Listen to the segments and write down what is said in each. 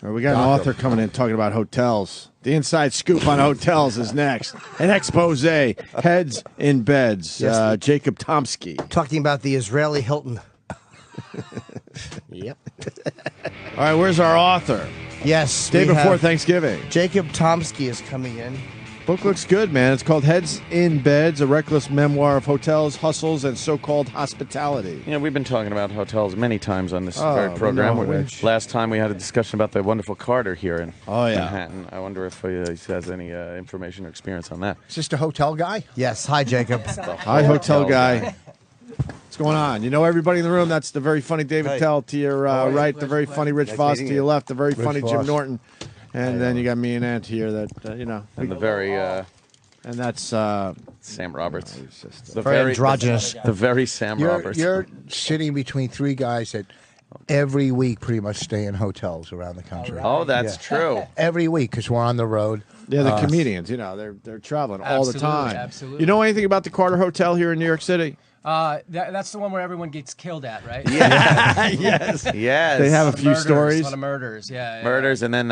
We got an author coming in talking about hotels. The inside scoop on hotels is next. An expose. Heads in beds. Yes. Jacob Tomsky. Talking about the Israeli Hilton. Yep. All right, where's our author? Yes. Day before Thanksgiving. Jacob Tomsky is coming in. Book looks good, man. It's called Heads in Beds, a reckless memoir of hotels, hustles, and so-called hospitality. Yeah, we've been talking about hotels many times on this very program. Last time we had a discussion about the wonderful Carter here in Manhattan. I wonder if he has any information or experience on that. Is this the hotel guy? Yes. Hi, Jacob. Hi, hotel guy. What's going on? You know everybody in the room. That's the very funny David Tell to your right, the very funny Rich Voss to your left, the very funny Jim Norton. And then you got me and Ant here that, you know. And the very... and that's... Sam Roberts. The very androgynous. The very Sam Roberts. You're sitting between three guys that every week pretty much stay in hotels around the country. Oh, that's true. Every week because we're on the road. Yeah, the comedians, you know, they're traveling all the time. Absolutely. You know anything about the Carter Hotel here in New York City? That's the one where everyone gets killed at, right? Yeah. Yes. Yes. They have a few Murders, stories. A lot of murders, yeah. Murders, and then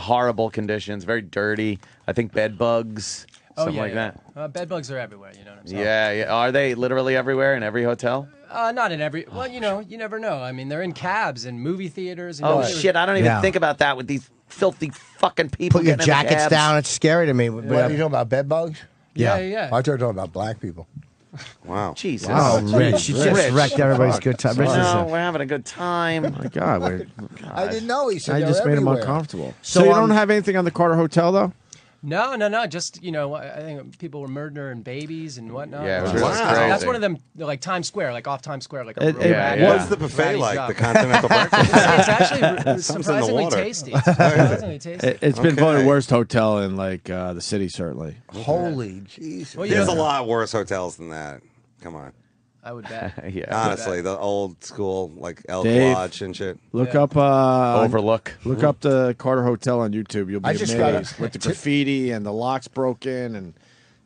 horrible conditions, very dirty. I think bed bugs, something like that. Bed bugs are everywhere, you know what I'm saying? Yeah. Are they literally everywhere in every hotel? Not in every... Well, you know, you never know. I mean, they're in cabs and movie theaters. And Shit, I don't even think about that with these filthy fucking people. Put your getting in the jackets cabs. down. It's scary to me. What are you talking about, bed bugs? Yeah. I thought you were talking about black people. Wow. Jesus. Oh, Rich. You just wrecked everybody's good time. Rich No, we're having a good time. My God. I didn't know he said I they're just made him everywhere. uncomfortable. So, So you don't have anything on the Carter Hotel, though? No. Just, you know, I think people were murdering babies and whatnot. Yeah, it was really crazy. That's one of them, like Times Square, like off Times Square, like a real ratty- What's the buffet ratty like? job. The continental breakfast? It's actually Something's in the surprisingly water. tasty. Surprisingly tasty. It's been voted worst hotel in, like, the city, certainly. Holy Jesus. Well, There's a lot worse hotels than that. Come on. I would bet. Yeah. Honestly, the old school, like Elk Dave. Lodge and shit. Look up Overlook. Look up the Carter Hotel on YouTube. You'll be I just got amazed with the graffiti and the locks broken, and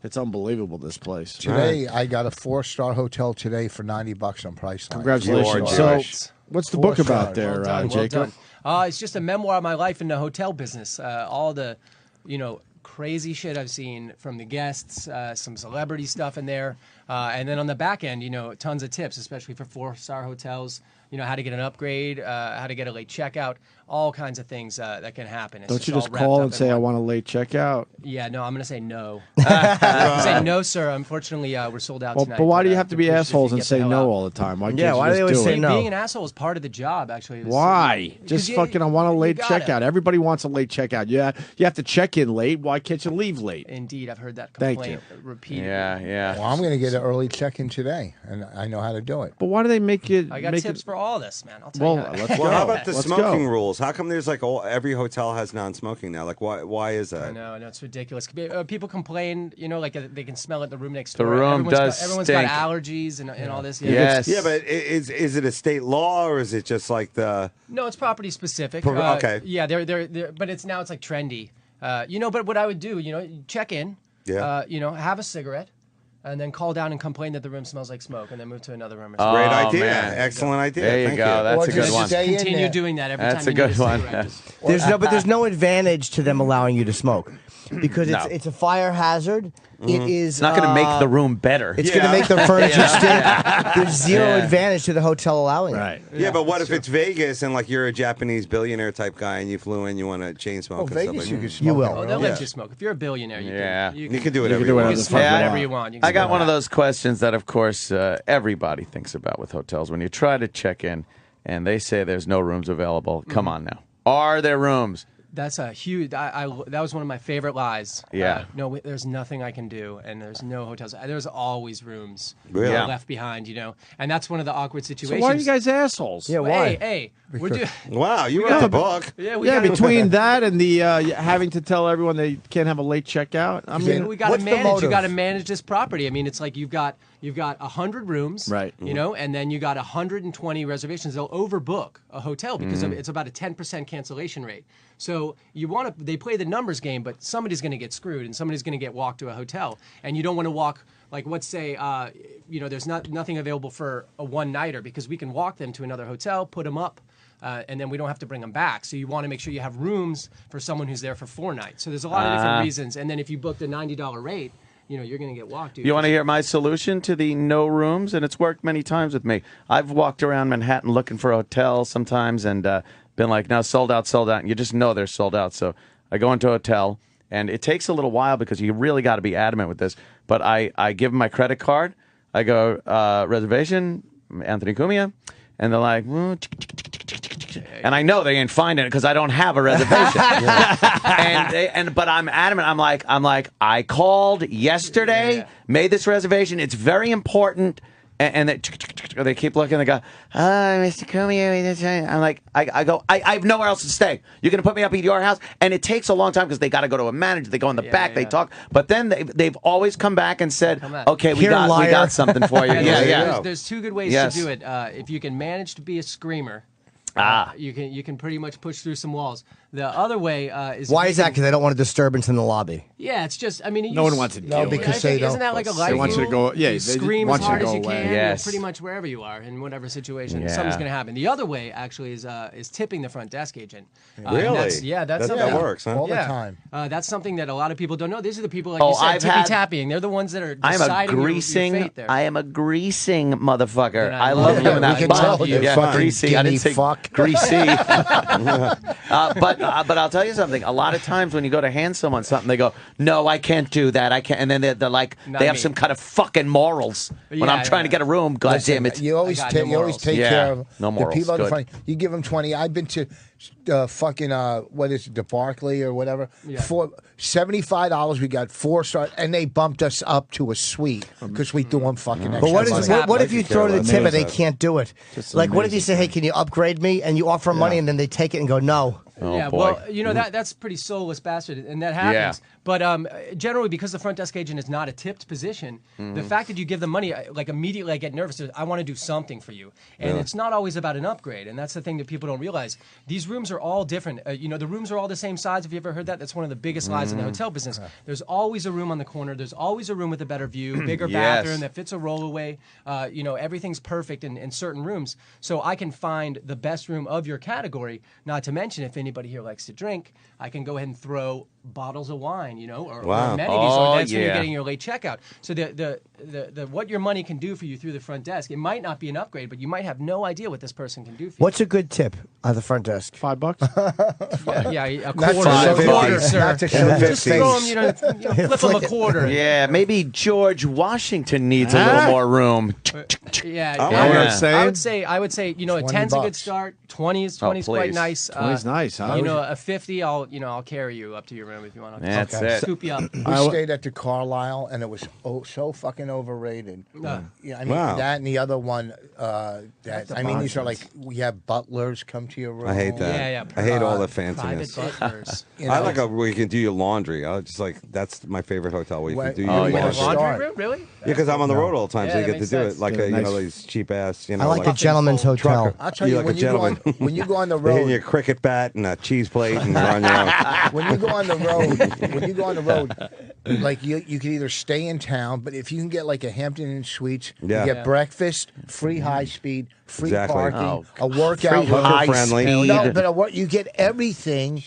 it's unbelievable. This place. Today, I got a 4-star hotel today for $90 on Priceline. Congratulations. You're So, what's the book about there, Well Jacob? done. It's just a memoir of my life in the hotel business. All the, you know, crazy shit I've seen from the guests, some celebrity stuff in there. And then on the back end, you know, tons of tips, especially for 4-star hotels. You know, how to get an upgrade, how to get a late checkout, all kinds of things that can happen. It's Don't you all just wrapped call up and in say, I one. want a late checkout? Yeah, no, I'm going to say no. Say no, sir. Unfortunately, we're sold out tonight. But why do you have to be appreciate assholes if you and get the say hell no out. all the time? Why can't Yeah, you why do just they always do say it? no? Being an asshole is part of the job, actually. Why? Just you- fucking, I want a you late gotta. checkout. Everybody wants a late checkout. Yeah, you have to check in late. Why can't you leave late? Indeed, I've heard that Thank complaint repeatedly. Yeah. Well, I'm going to get an early check-in today, and I know how to do it. But why do they make you? I got make tips it, for all this, man. I'll tell Well, you that. let's Well, how go. about the Let's smoking go. rules? How come there's like every hotel has non-smoking now? Like, why is that? I know, it's ridiculous. People complain, you know, like they can smell it in the room next The door. room does Everyone's stink. got allergies and all this. Yeah. Yes. Yeah, but is it a state law or is it just like the? No, it's property specific. Okay. Yeah, they're but it's now it's like trendy. You know, but what I would do, you know, check in. Yeah. You know, have a cigarette. And then call down and complain that the room smells like smoke, and then move to another room. Or Oh, something. Great idea. man. Excellent idea. There you Thank go. That's Or a good just one. stay in Continue there. doing that every That's time a you need good one. cigarette. There's no advantage to them allowing you to smoke because No. it's a fire hazard. It is. It's not going to make the room better. It's going to make the furniture stink. There's zero advantage to the hotel allowing it. Right. Yeah, but what if it's Vegas and like you're a Japanese billionaire type guy and you flew in, you want to chain smoke? Oh, and Vegas, stuff you like can that? smoke. You will. Oh, they'll Yeah. let you smoke. If you're a billionaire, you Yeah. can, You can do You whatever can do you whatever want. the smoke fuck you whatever want. you want. You can I got smoke one of whatever. those questions that, of course, everybody thinks about with hotels. When you try to check in and they say there's no rooms available, come on now. Are there rooms? That's a huge. That was one of my favorite lies. Yeah. No, there's nothing I can do, and there's no hotels. There's always rooms Really? Yeah. left behind, you know, and that's one of the awkward So situations. why are you guys assholes? Yeah, Well, why? Hey, we're doing. Wow, you wrote a book. Yeah, we Yeah, gotta, between that and the having to tell everyone they can't have a late checkout. I mean, we got to What's the manage. You motive? got to manage this property. I mean, it's like you've got 100 rooms, Right. You know, and then you got 120 reservations. They'll overbook a hotel because it's about a 10% cancellation rate. So you want to. They play the numbers game, but somebody's going to get screwed and somebody's going to get walked to a hotel, and you don't want to walk. Like, let's say, you know, there's nothing available for a one-nighter because we can walk them to another hotel, put them up. and then we don't have to bring them back. So you want to make sure you have rooms for someone who's there for 4 nights. So there's a lot of different reasons. And then if you booked a $90 rate, you're going to get walked. You want to hear my solution to the no rooms? And it's worked many times with me. I've walked around Manhattan looking for a hotel sometimes and been like, no, sold out. And you just know they're sold out. So I go into a hotel, and it takes a little while because you really got to be adamant with this. But I give them my credit card. I go, reservation, Anthony Cumia. And they're like, and I know they ain't finding it because I don't have a reservation. But I'm adamant. I'm like, I called yesterday, made this reservation. It's very important. And they keep looking. They go, Mr. Cumia. I'm like, I have nowhere else to stay. You're going to put me up at your house? And it takes a long time because they got to go to a manager. They go in the back. They talk. But then they've always come back and said, okay, we got something for you. There's 2 good ways to do it. If you can manage to be a screamer, you can pretty much push through some walls. The other way is why is that? Because they don't want a disturbance in the lobby. Yeah, it's just no one wants to deal with it. Because they don't. Isn't that like a life They want you to go. Yeah, you they scream want as you hard to as go you away. can. Yes. Pretty much wherever you are in whatever situation, something's going to happen. The other way actually is tipping the front desk agent. Really? That's something that works, huh? All the time. That's something that a lot of people don't know. These are the people like you said, tippy-tapping. They're the ones that are deciding your fate there. I am a greasing motherfucker. I I love love doing it. that. We can tell you. Yeah, greasy. I didn't say Fuck. greasy. But I'll tell you something. A lot of times when you go to hand someone something, they go, "No, I can't do that. I can't." And then they're like, they have some kind of fucking morals when I'm trying to get a room. God damn it! You always take care of no the morals. people in Good. front. You give them 20. I've been to fucking what is it, the Barclay or whatever. For $75, we got 4 stars, and they bumped us up to a suite because we threw them fucking extra But what if you throw to the tip and they Amazing. can't do it? Like, what if you say, "Hey, can you upgrade me?" And you offer money, and then they take it and go, "No." Oh, boy. Well, that's pretty soulless bastard, and that happens. But generally, because the front desk agent is not a tipped position, the fact that you give them money, like immediately I get nervous. I want to do something for you, and it's not always about an upgrade, and that's the thing that people don't realize. These rooms are all different. The rooms are all the same size. Have you ever heard that? That's one of the biggest lies in the hotel business. There's always a room on the corner. There's always a room with a better view, bigger bathroom that fits a rollaway. Everything's perfect in certain rooms. So I can find the best room of your category. Not to mention, if anybody here likes to drink, I can go ahead and throw bottles of wine, or amenities, or that's when you're getting your late checkout. So the what your money can do for you through the front desk, it might not be an upgrade, but you might have no idea what this person can do for you. What's a good tip at the front desk? $5? Yeah, a Not quarter, sir. Not to show your Just throw them, face. flip them a quarter. Yeah, maybe George Washington needs a little more room. Yeah, know what I'm saying? I would say, a 10's a good start. 20's quite please. nice. 20's nice, huh? A 50, I'll carry you up to your room if you want. That's it. Scoop you up. We stayed at the Carlisle, and it was so fucking overrated. Yeah, I mean that and the other one. These are like we have butlers come to your room. I hate that. Yeah. I hate all the Private fanciness. butlers. I like where you can do your laundry. I just like that's my favorite hotel where you can do your Oh, laundry. yeah. Laundry room, really? Yeah, because I'm on the road all the time, Yeah, so you that get to makes do sense. it like these cheap ass. I like a gentleman's hotel. I'll tell you, like when a you go on, gentleman. when you go on the They hand you a road, cricket bat and a cheese plate, and you're on your own. when you go on the road, like you can either stay in town, but if you can get like a Hampton Inn Suites, you get breakfast, free high speed, free parking, a workout Free room, hooker friendly. No, but you get everything,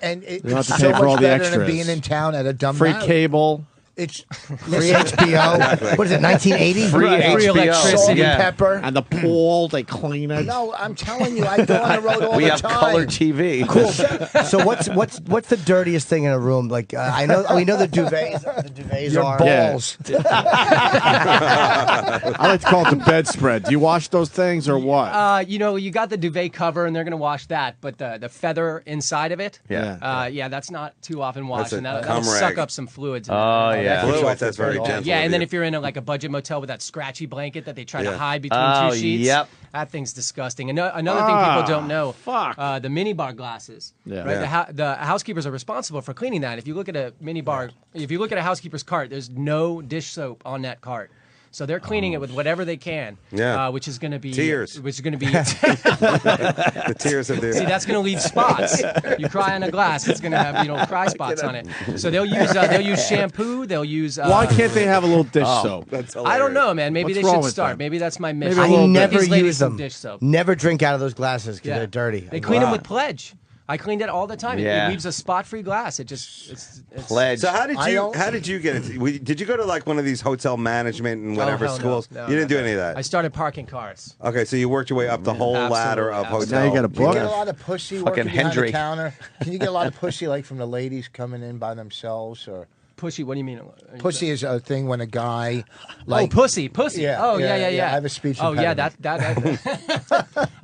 and don't have it's to so pay for all much the better than extras. being in town at a dumb Free night. cable. It's Free HBO. What is it, 1980? Free HBO. electricity. salt and Yeah. pepper. And the pool, they clean it. No, I'm telling you, I go on the road all We the have time. color TV. Cool. So what's the dirtiest thing in a room? Like we know the duvets. The duvets Your are balls. I like to call it the bedspread. Do you wash those things or what? You got the duvet cover, and they're going to wash that, but the feather inside of it, that's not too often washed, a and that'll cum suck rag. up some fluids. Oh, yeah. Fluids, that's very gentle. Yeah, and then of if you're in a budget motel with that scratchy blanket that they try to Yeah. hide between Oh, two sheets, yep. that thing's disgusting. Another thing people don't know, fuck. the minibar glasses. Yeah. Right? Yeah. The housekeepers are responsible for cleaning that. If you look at a minibar, if you look at a housekeeper's cart, there's no dish soap on that cart. So they're cleaning it with whatever they can. Yeah. Which is going to be tears. Which is going to be The tears of the. See, that's going to leave spots. You cry on a glass, it's going to have cry spots on it. So they'll use shampoo. They'll use. Why can't they have a little dish soap? That's I don't know, man. Maybe What's they wrong should with start. them? Maybe that's my mission. Maybe a I little bit. never These ladies use some them. dish soap. Never drink out of those glasses because Yeah. they're dirty. They clean them with Pledge. I cleaned it all the time. Yeah. It leaves a spot-free glass. It's Pledge. So how did I you don't- get it? Did you go to like one of these hotel management and whatever hell no. schools? No, you didn't no. do any of that. I started parking cars. Okay, so you worked your way up the whole ladder of Absolutely. hotel. Now you got a Do you book. get a lot of pussy Fucking working behind the Hendry. counter? Can you get a lot of pussy like from the ladies coming in by themselves or? Pussy, what do you mean? Pussy is a thing when a guy, like, pussy. Yeah, Oh, yeah, yeah. I have a speech Oh, yeah, impediment.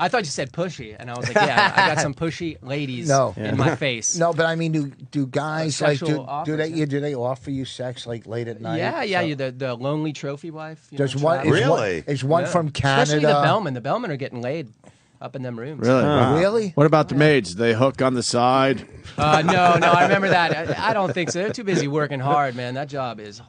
I thought you said pushy, and I was like, yeah, I got some pushy ladies in my face. No, but I mean, do guys like Sexual do offers, they offer you sex like late at night? Yeah, So- you're the lonely trophy wife. Does one travel. Really? is one Yeah. from Canada? Especially the bellmen. The bellmen are getting laid up in them rooms. Really? Really? What about the maids? They hook on the side. No, I remember that. I don't think so. They're too busy working hard, man. That job is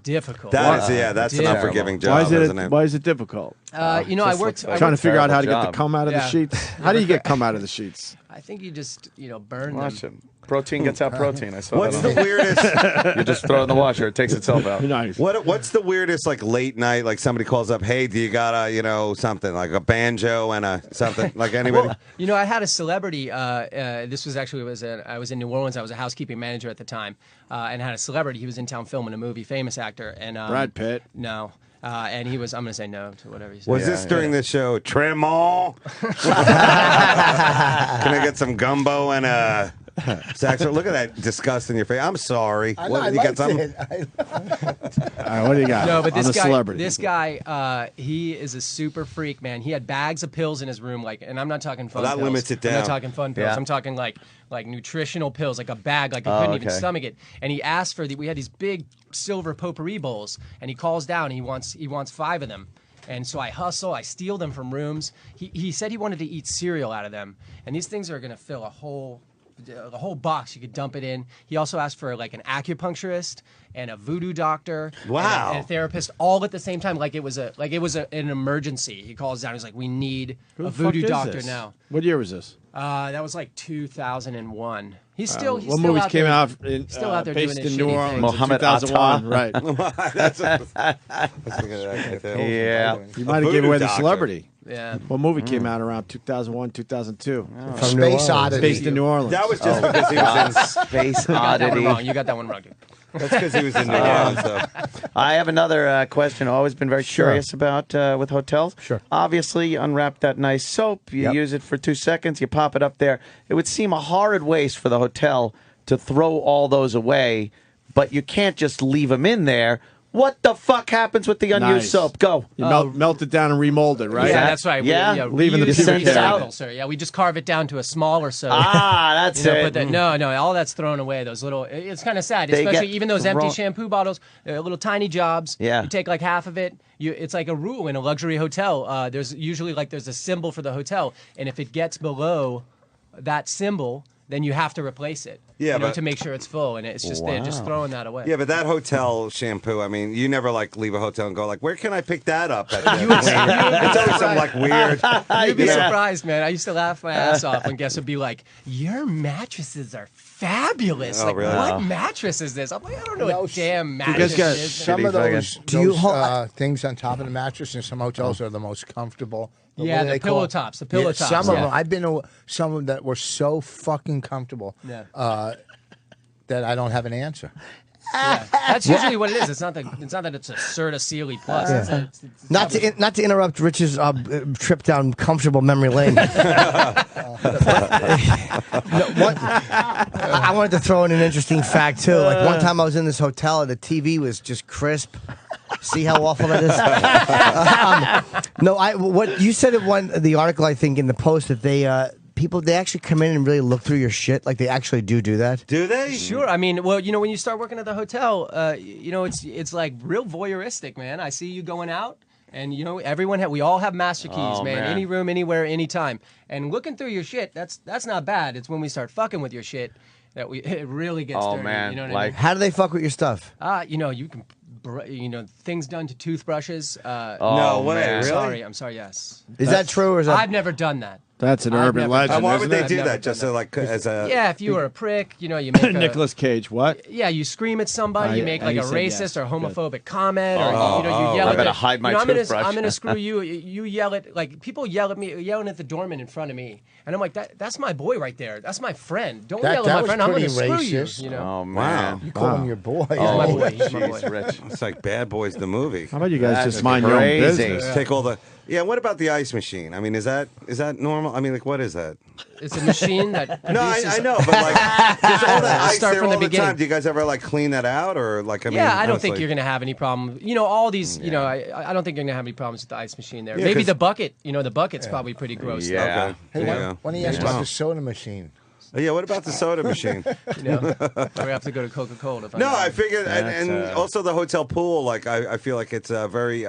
difficult. That's an Difficult. unforgiving Why job, is isn't it? Why is it difficult? I worked. Trying to figure out how to get terrible the cum out of the Yeah. sheets. How do you get cum out of the sheets? I think you just burn Watch them. it. Protein gets out protein. I saw What's that. the weirdest? You just throw it in the washer. It takes itself out. Nice. What's the weirdest like late night? Like somebody calls up, hey, do you got a something like a banjo and a something like anybody? Well, I had a celebrity. This was actually I was in New Orleans. I was a housekeeping manager at the time, and had a celebrity. He was in town filming a movie, famous actor, and Brad Pitt. No. And he was. I'm going to say no to whatever he said. Was this during the show Tremont? Can I get some gumbo and a saxophone? Look at that disgust in your face. I'm sorry. I What, you got liked something? it. All right, what do you got? No, but on this the guy, celebrity. this guy, he is a super freak, man. He had bags of pills in his room, and I'm not talking fun that pills. limits it I'm down. not talking fun pills. Yeah. I'm talking like nutritional pills, like a bag, like he couldn't even okay. stomach it. And he asked for we had these big silver potpourri bowls, and he calls down. He wants 5 of them. And so I hustle, I steal them from rooms. He said he wanted to eat cereal out of them, and these things are gonna fill a whole box. You could dump it in. He also asked for like an acupuncturist and a voodoo doctor, Wow. and a therapist, all at the same time. Like it was an emergency. He calls down. He's like, "We need Who a the fuck voodoo is doctor this? now." What year was this? That was like 2001. He's still. He's What still movies out came there, out in, still out there based doing his in New shitty Orleans thing. in Mohammed 2001? Right. That's Yeah. You might have gave away the doctor. celebrity. Yeah. What movie came out around 2001, 2002? From New Space Orleans. Oddity. Based in New Orleans. That was just because he was in. Space You got that one wrong. oddity. You got that one wrong. Dude. That's because he was in New Orleans. So. I have another question. I've always been very curious about with hotels. Sure. Obviously, you unwrap that nice soap. You use it for 2 seconds. You pop it up there. It would seem a horrid waste for the hotel to throw all those away, but you can't just leave them in there. What the fuck happens with the unused Nice. soap? Go. You melt it down and remold it, right? Yeah, that's right. Yeah, leaving the reuse pubic and hair. recycle, sir. Yeah, we just carve it down to a smaller soap. That's You know, it. but no, all that's thrown away. Those little, it's kind of sad, They especially get even those empty thrown- shampoo bottles, little tiny jobs. Yeah. You take like half of it. It's like a rule in a luxury hotel. There's usually there's a symbol for the hotel, and if it gets below that symbol, then you have to replace it. Yeah, but but- to make sure it's full, and it's just they're just throwing that away. Yeah, but that hotel shampoo, I mean, you never leave a hotel and go where can I pick that up? It's always some weird. You'd be surprised, man. I used to laugh my ass off when guests would be like, "Your mattresses are fabulous." Oh, like, really? what mattress is this? I'm like, I don't know No, what damn guys mattress got it is. Some Shitty of those, fucking- Do you those, hold- things on top of the mattress in some hotels are the most comfortable. What Yeah, do the they pillow call- tops, the pillow Yeah, tops, Some of yeah. them, I've been to some of them that were so fucking comfortable that I don't have an answer. Yeah. That's usually what it is. It's not that it's a Serta Sealy Plus. It's Not to interrupt Rich's trip down comfortable memory lane. I wanted to throw in an interesting fact too. Like one time I was in this hotel and the TV was just crisp. See how awful that is? What you said in the article, I think in the Post, that they actually come in and really look through your shit. Like they actually do that. Do they? Sure. I mean, well, when you start working at the hotel, it's like real voyeuristic, man. I see you going out, and we all have master keys, Oh, man. man. Any room, anywhere, anytime. And looking through your shit, that's not bad. It's when we start fucking with your shit. that it really gets Oh dirty. man, You know what like How do they fuck with your stuff? I mean? You can, things done to toothbrushes. No way, man. really? I'm sorry. Yes, Is that true or is that? I've never done that. That's an I've urban never legend. done Why that. would they I've do never that? Just done so, like as a Yeah, if you were a prick, you make a, Nicolas Cage. What? Yeah, you scream at somebody, you make like he a said racist yes. or homophobic comment, or oh, you yell I at better the- hide my I'm toothbrush. I'm gonna screw you. You yell at people yell at me, yelling at the doorman in front of me, and I'm like, that's my boy right there. That's my friend. Don't yell that at my was friend. I'm gonna pretty screw you. racist. You know. oh man. You call him your boy. He's my boy. He's my Jeez, boy. Rich. It's like Bad Boys the movie. How about you guys That's just mind your own crazy. business? Take all the. Yeah. What about the ice machine? I mean, is that normal? I mean, like, what is that? It's a machine that No, produces. I know, but like, there's all that ice Start there from the all the beginning. time. Do you guys ever like clean that out, or like? I mean, Yeah, I don't think honestly- you're going to have any problem. All these, I don't think you're going to have any problems with the ice machine there. Yeah, Maybe 'cause- the bucket, the bucket's probably pretty gross. Yeah. Okay. Hey, There you go. why don't you ask about the soda machine? Oh, yeah. What about the soda machine? Or we have to go to Coca-Cola to find No, out. I figured, and That's, also the hotel pool. Like, I feel like it's very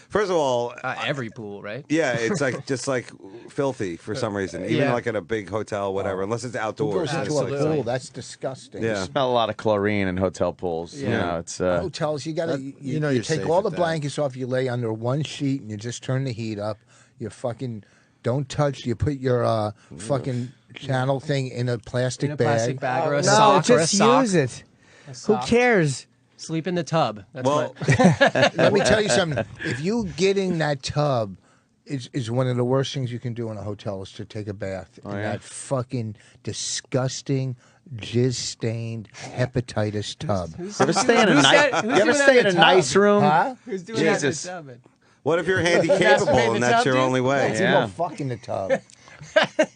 first of all, Every pool, right? yeah, it's like just like filthy for some reason. Even Yeah. like at a big hotel, whatever, unless it's Who outdoors. goes into It's a like- Absolutely. pool? That's disgusting. Yeah. Smell a lot of chlorine in hotel pools. You Yeah. know, it's Hotels, you gotta you know you you're take safe all the at that. blankets off, you lay under one sheet, and you just turn the heat up. You fucking don't touch. You put your fucking channel thing in a plastic In a bag. plastic bag or a No, sock or a just sock. use it. A Who sock. cares? Sleep in the tub. That's Well, Let me tell you something. If you get in that tub, is one of the worst things you can do in a hotel is to take a bath in that fucking disgusting, jizz-stained hepatitis tub. You ever stay in a who's nice? that- who's You ever doing that stay in in a the nice tub? room? Huh? Who's doing Jesus. that in the tub? what if you're handicapable Masturbate in and the that's tub, your dude? only way? Let's Yeah. go fuck in the tub.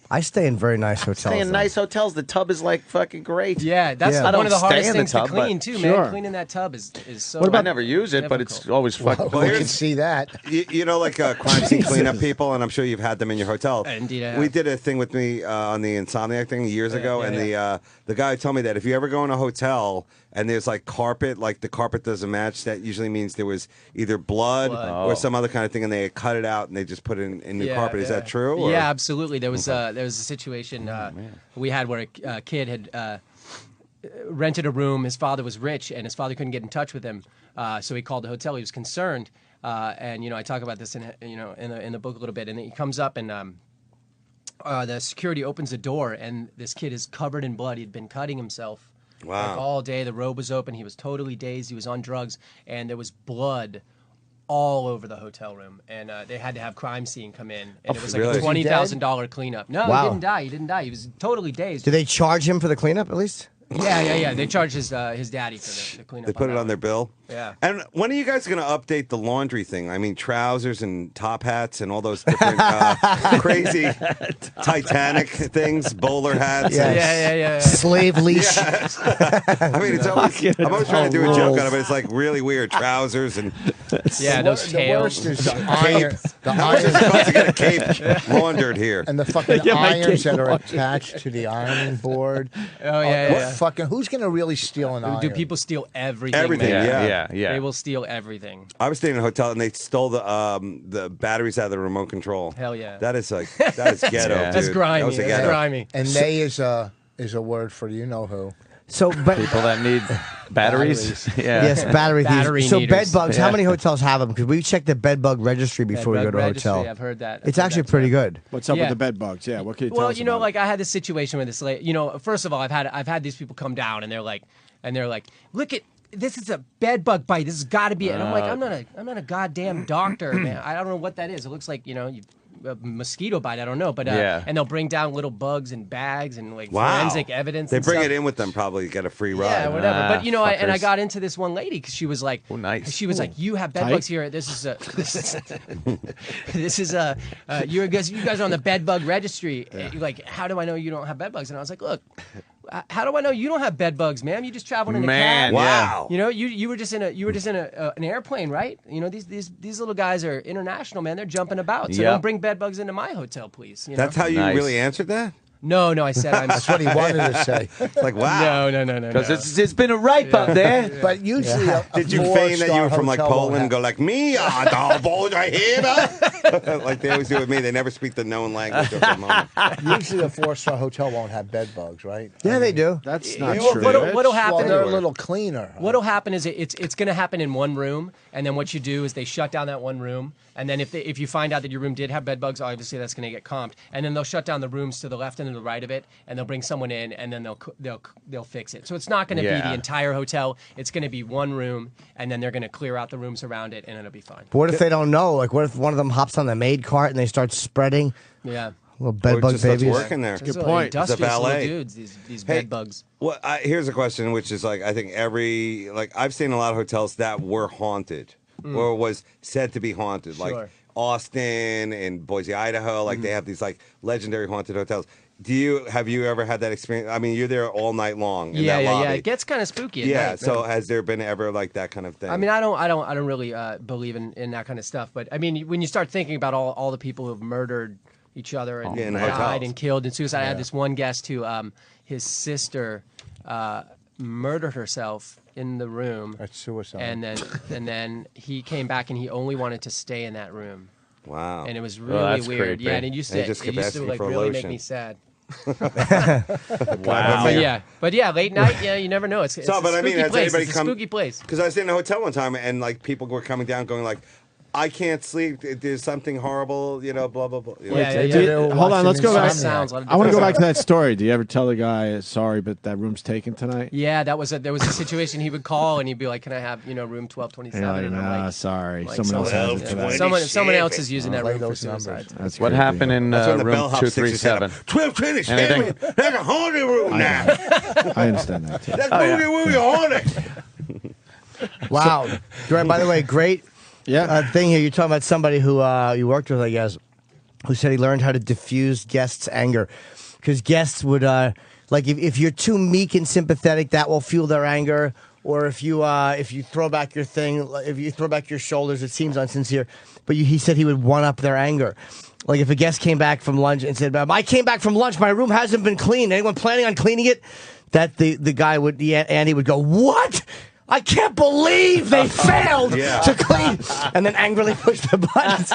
I stay in very nice hotels. Stay in though. nice hotels. The tub is like fucking great. Yeah, that's Yeah. I one don't of the stay hardest in the things tub, to clean but- too, Sure. man. Cleaning that tub is so. I never use it, but it's difficult. always fucking. Well, you here's- can see that. You know, like crime scene cleanup people, and I'm sure you've had them in your hotel. Indeed, I have. We did a thing with me on the Insomniac thing years ago, yeah, and the guy told me that if you ever go in a hotel and there's like carpet, like the carpet doesn't match, that usually means there was either blood or some other kind of thing, and they had cut it out and they just put it in new carpet. Is that true? Or? Yeah, absolutely. There was a situation we had where a kid had rented a room. His father was rich, and his father couldn't get in touch with him, so he called the hotel. He was concerned, and I talk about this in the book a little bit. And he comes up and. The security opens the door, and this kid is covered in blood. He'd been cutting himself like all day. The robe was open. He was totally dazed. He was on drugs, and there was blood all over the hotel room. And they had to have crime scene come in, and it was like really? a $20,000 cleanup. No, Wow. he didn't die. He didn't die. He was totally dazed. Do they charge him for the cleanup at least? Yeah. They charged his daddy for the cleanup. They put it that on their one. bill. Yeah. And when are you guys going to update the laundry thing? I mean, trousers and top hats and all those different crazy Titanic things, bowler hats. and- Yeah. Slave leash. I mean, it's always, I'm always trying to do a joke out of it. It's like really weird trousers and Yeah, those The tails. worst is the iron. The how much does iron it cost to get a cape laundered here? and the fucking Yeah, my irons kid that are watched attached to the ironing board. Oh, yeah. What fucking? Who's gonna really steal an iron? Do people steal everything? Everything, man? yeah. They will steal everything. I was staying in a hotel and they stole the batteries out of the remote control. Hell yeah. That is ghetto, dude. That's grimy. That was a That's ghetto. grimy. And they is a word for you know who. So, but People that need batteries. Yeah. yes, battery thieves. Battery So needers. bed bugs. How Yeah. many hotels have them? Because we check the bed bug registry before we go Bed to a bug registry, hotel. I've heard that. It's I've heard actually that, pretty too. good. What's up Yeah. with the bed bugs? Yeah, what can you tell Well, us you know, about like I had this situation with this lady. First of all, I've had these people come down and they're like, look at this is a bed bug bite. This has got to be it. And I'm like, I'm not a goddamn doctor, man. I don't know what that is. It looks like a mosquito bite. I don't know, but Yeah. and they'll bring down little bugs in bags and like Wow. forensic evidence. They and bring stuff. it in with them, probably get a free ride. Yeah, whatever. Ah, But I fuckers. got into this one lady because she was like, Oh, nice. She was like, you have bed Tight? bugs here. You guys are on the bed bug registry. Like, how do I know you don't have bed bugs? And I was like, look, how do I know you don't have bed bugs, ma'am? You just traveled in a Man, cab. Wow. You were just in an airplane, right? These little guys are international, man. They're jumping about. So Yep. don't bring bed bugs into my hotel, please. That's how you Nice. really answered that? No, I said I'm. That's what he wanted to say. Like, wow. No. Because it's been a rape up there. But usually, Did you feign that you were from like Poland and go like me? Like they always do with me. They never speak the known language of the moment. Usually, a 4-star hotel won't have bed bugs, right? Yeah, they do. That's not Well, true. What'll happen? Well, they're a little cleaner. What'll happen is it's going to happen in one room, and then what you do is they shut down that one room, and then if you find out that your room did have bed bugs, obviously that's going to get comped, and then they'll shut down the rooms to the left and to the right of it, and they'll bring someone in, and then they'll fix it. So it's not going to be the entire hotel. It's going to be one room, and then they're going to clear out the rooms around it, and it'll be fine. But what if they don't know? Like, what if one of them hops on the maid cart and they start spreading? Yeah. Little bed bug just starts babies. working there. Good point. It's a Industrious little ballet. dudes, these Hey, bed bugs. Well, here's a question, which is like I think I've seen a lot of hotels that were haunted or was said to be haunted, like Sure. Austin and Boise, Idaho. Like they have these like legendary haunted hotels. Have you ever had that experience? I mean, you're there all night long. In that lobby. It gets kind of spooky. At Yeah. night, So man. has there been ever like that kind of thing? I mean, I don't really believe in that kind of stuff. But I mean, when you start thinking about all the people who've murdered each other and in died hotels. and killed and suicide, I had this one guest who his sister murdered herself in the room. That's suicide. And then he came back and he only wanted to stay in that room. Wow. And it was really that's weird. creepy. Yeah, and it used And he to just kept asking like for a really make lotion. me sad. Wow. But yeah, late night, you never know. It's So, a but I mean, spooky has place. anybody It's a come? spooky place. Because I was in a hotel one time, and like people were coming down, going like, "I can't sleep. There's something horrible, blah blah blah." You know? Hold on, let's go back. Sounds, a lot of I want to go different back to that story. Do you ever tell the guy, sorry, but that room's taken tonight? Yeah, there was a situation he would call and he'd be like, "Can I have room 1227?" Yeah, like, and I'm nah, like, sorry. like, Someone else has it yeah, today. someone else is using that Play room for those numbers. suicide. That's What creepy. happened in That's when the room bellhop sticks his head up. 237? 12:20. Anything? That's a haunted room now. I understand that too. That's movie haunted. Wow. By the way, great thing here. You're talking about somebody who you worked with, I guess, who said he learned how to diffuse guests' anger. Because guests would, like, if you're too meek and sympathetic, that will fuel their anger. Or if you throw back your thing, if you throw back your shoulders, it seems unsincere. But he said he would one-up their anger. Like if a guest came back from lunch and said, "I came back from lunch, my room hasn't been cleaned. Anyone planning on cleaning it?" That the guy would, Andy would go, "What? I can't believe they failed to clean," and then angrily push the buttons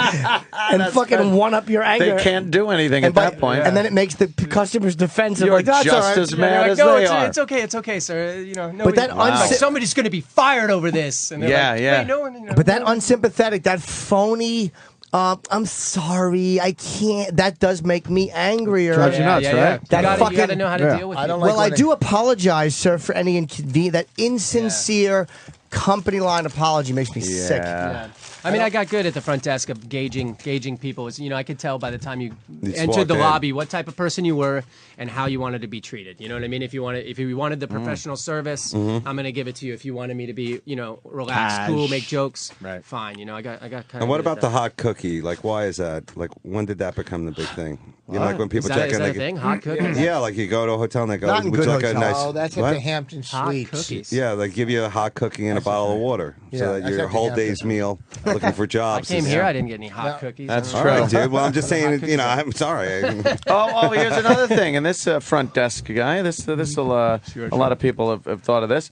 and fucking one up your anger. They can't do anything at that point. And then it makes the customers defensive. You're like, that's just all right. as mad Like, as no, they are. it's okay, sir. But that like, somebody's going to be fired over this. And they're like, Yeah. Wait, no one. But that unsympathetic, that phony, I'm sorry, I can't. That does make me angrier. Drives you nuts, right? That You fucking- gotta know how to yeah. deal with I it. don't like Well, I when do apologize, sir, for any inconvenience. That insincere company line apology makes me sick. Yeah. I mean, I got good at the front desk of gauging people. I could tell by the time you just entered walked the in. lobby what type of person you were and how you wanted to be treated. You know what I mean? If you wanted the professional service, I'm gonna give it to you. If you wanted me to be, relaxed, cool, make jokes, Right. fine. I got kind of. And what about the hot cookie? Like, why is that? Like, when did that become the big thing? Like when people is check that in, a they thing? Hot cookies? yeah, like you go to a hotel and they go, Not in "Would you good like a hotels. nice?" Oh, that's at What? the Hampton Hot Suites. cookies. Yeah, they give you a hot cookie and a bottle of water, Yeah, so that that's your at the whole Hampton. day's meal looking for I jobs. came is- here. I didn't get any hot cookies. That's I All don't know. right, dude. Well, I'm just saying, cookies. I'm sorry. Oh, here's another thing. And this front desk guy, this will a lot of people have thought of this.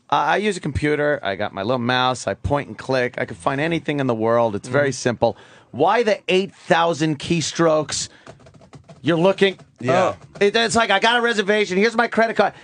I use a computer. I got my little mouse. I point and click. I can find anything in the world. It's very simple. Why the 8,000 keystrokes? You're looking. Yeah. It's like I got a reservation. Here's my credit card.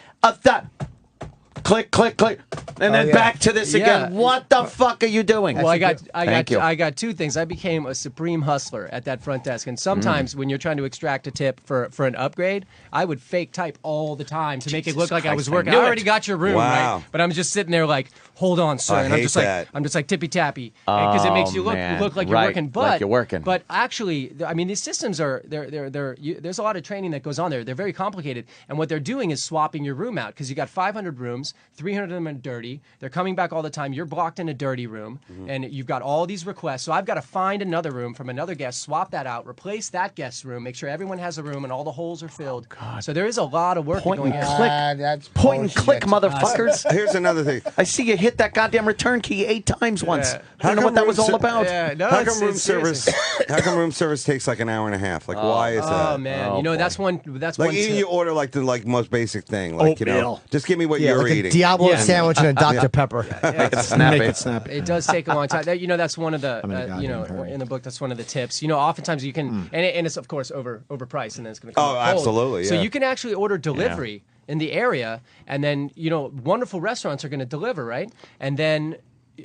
Click, click, click, and then back to this again. Yeah. What the fuck are you doing? Well, I Thank you. got two things. I became a supreme hustler at that front desk, and sometimes when you're trying to extract a tip for an upgrade, I would fake type all the time to make it look like I was Christ, I working. knew I already it. got your room, Wow. right? But I'm just sitting there like, hold on, sir, I and I'm hate just that. like tippy tappy because it makes you man. look like you're Right, working. But like you're working. But actually, I mean, these systems are there's a lot of training that goes on there. They're very complicated, and what they're doing is swapping your room out because you got 500 rooms. 300 of them are dirty. They're coming back all the time. You're blocked in a dirty room, and you've got all these requests. So I've got to find another room from another guest, swap that out, replace that guest's room, make sure everyone has a room and all the holes are filled. So there is a lot of work going on. That's Point and click, motherfuckers. Here's another thing. I see you hit that goddamn return key 8 times once. I don't know what that was all about. Yeah, no, How it's- come room it's service? seriously. How come room service takes like an hour and a half? Like, why is that? Oh man, Oh, that's one. That's Like one. even tip. you order like the most basic thing, like Oatmeal. just give me what Yeah, you're like a eating. Diablo Yeah. sandwich and a Dr. Pepper. Make it snappy. Make it snappy. It does take a long time. That's one of the, I'm in a goddamn hurry. in the book. That's one of the tips. Oftentimes you can, and it's of course overpriced, and then it's going to come. Oh, out cold. absolutely, So yeah. you can actually order delivery in the area, and then wonderful restaurants are going to deliver, right? And then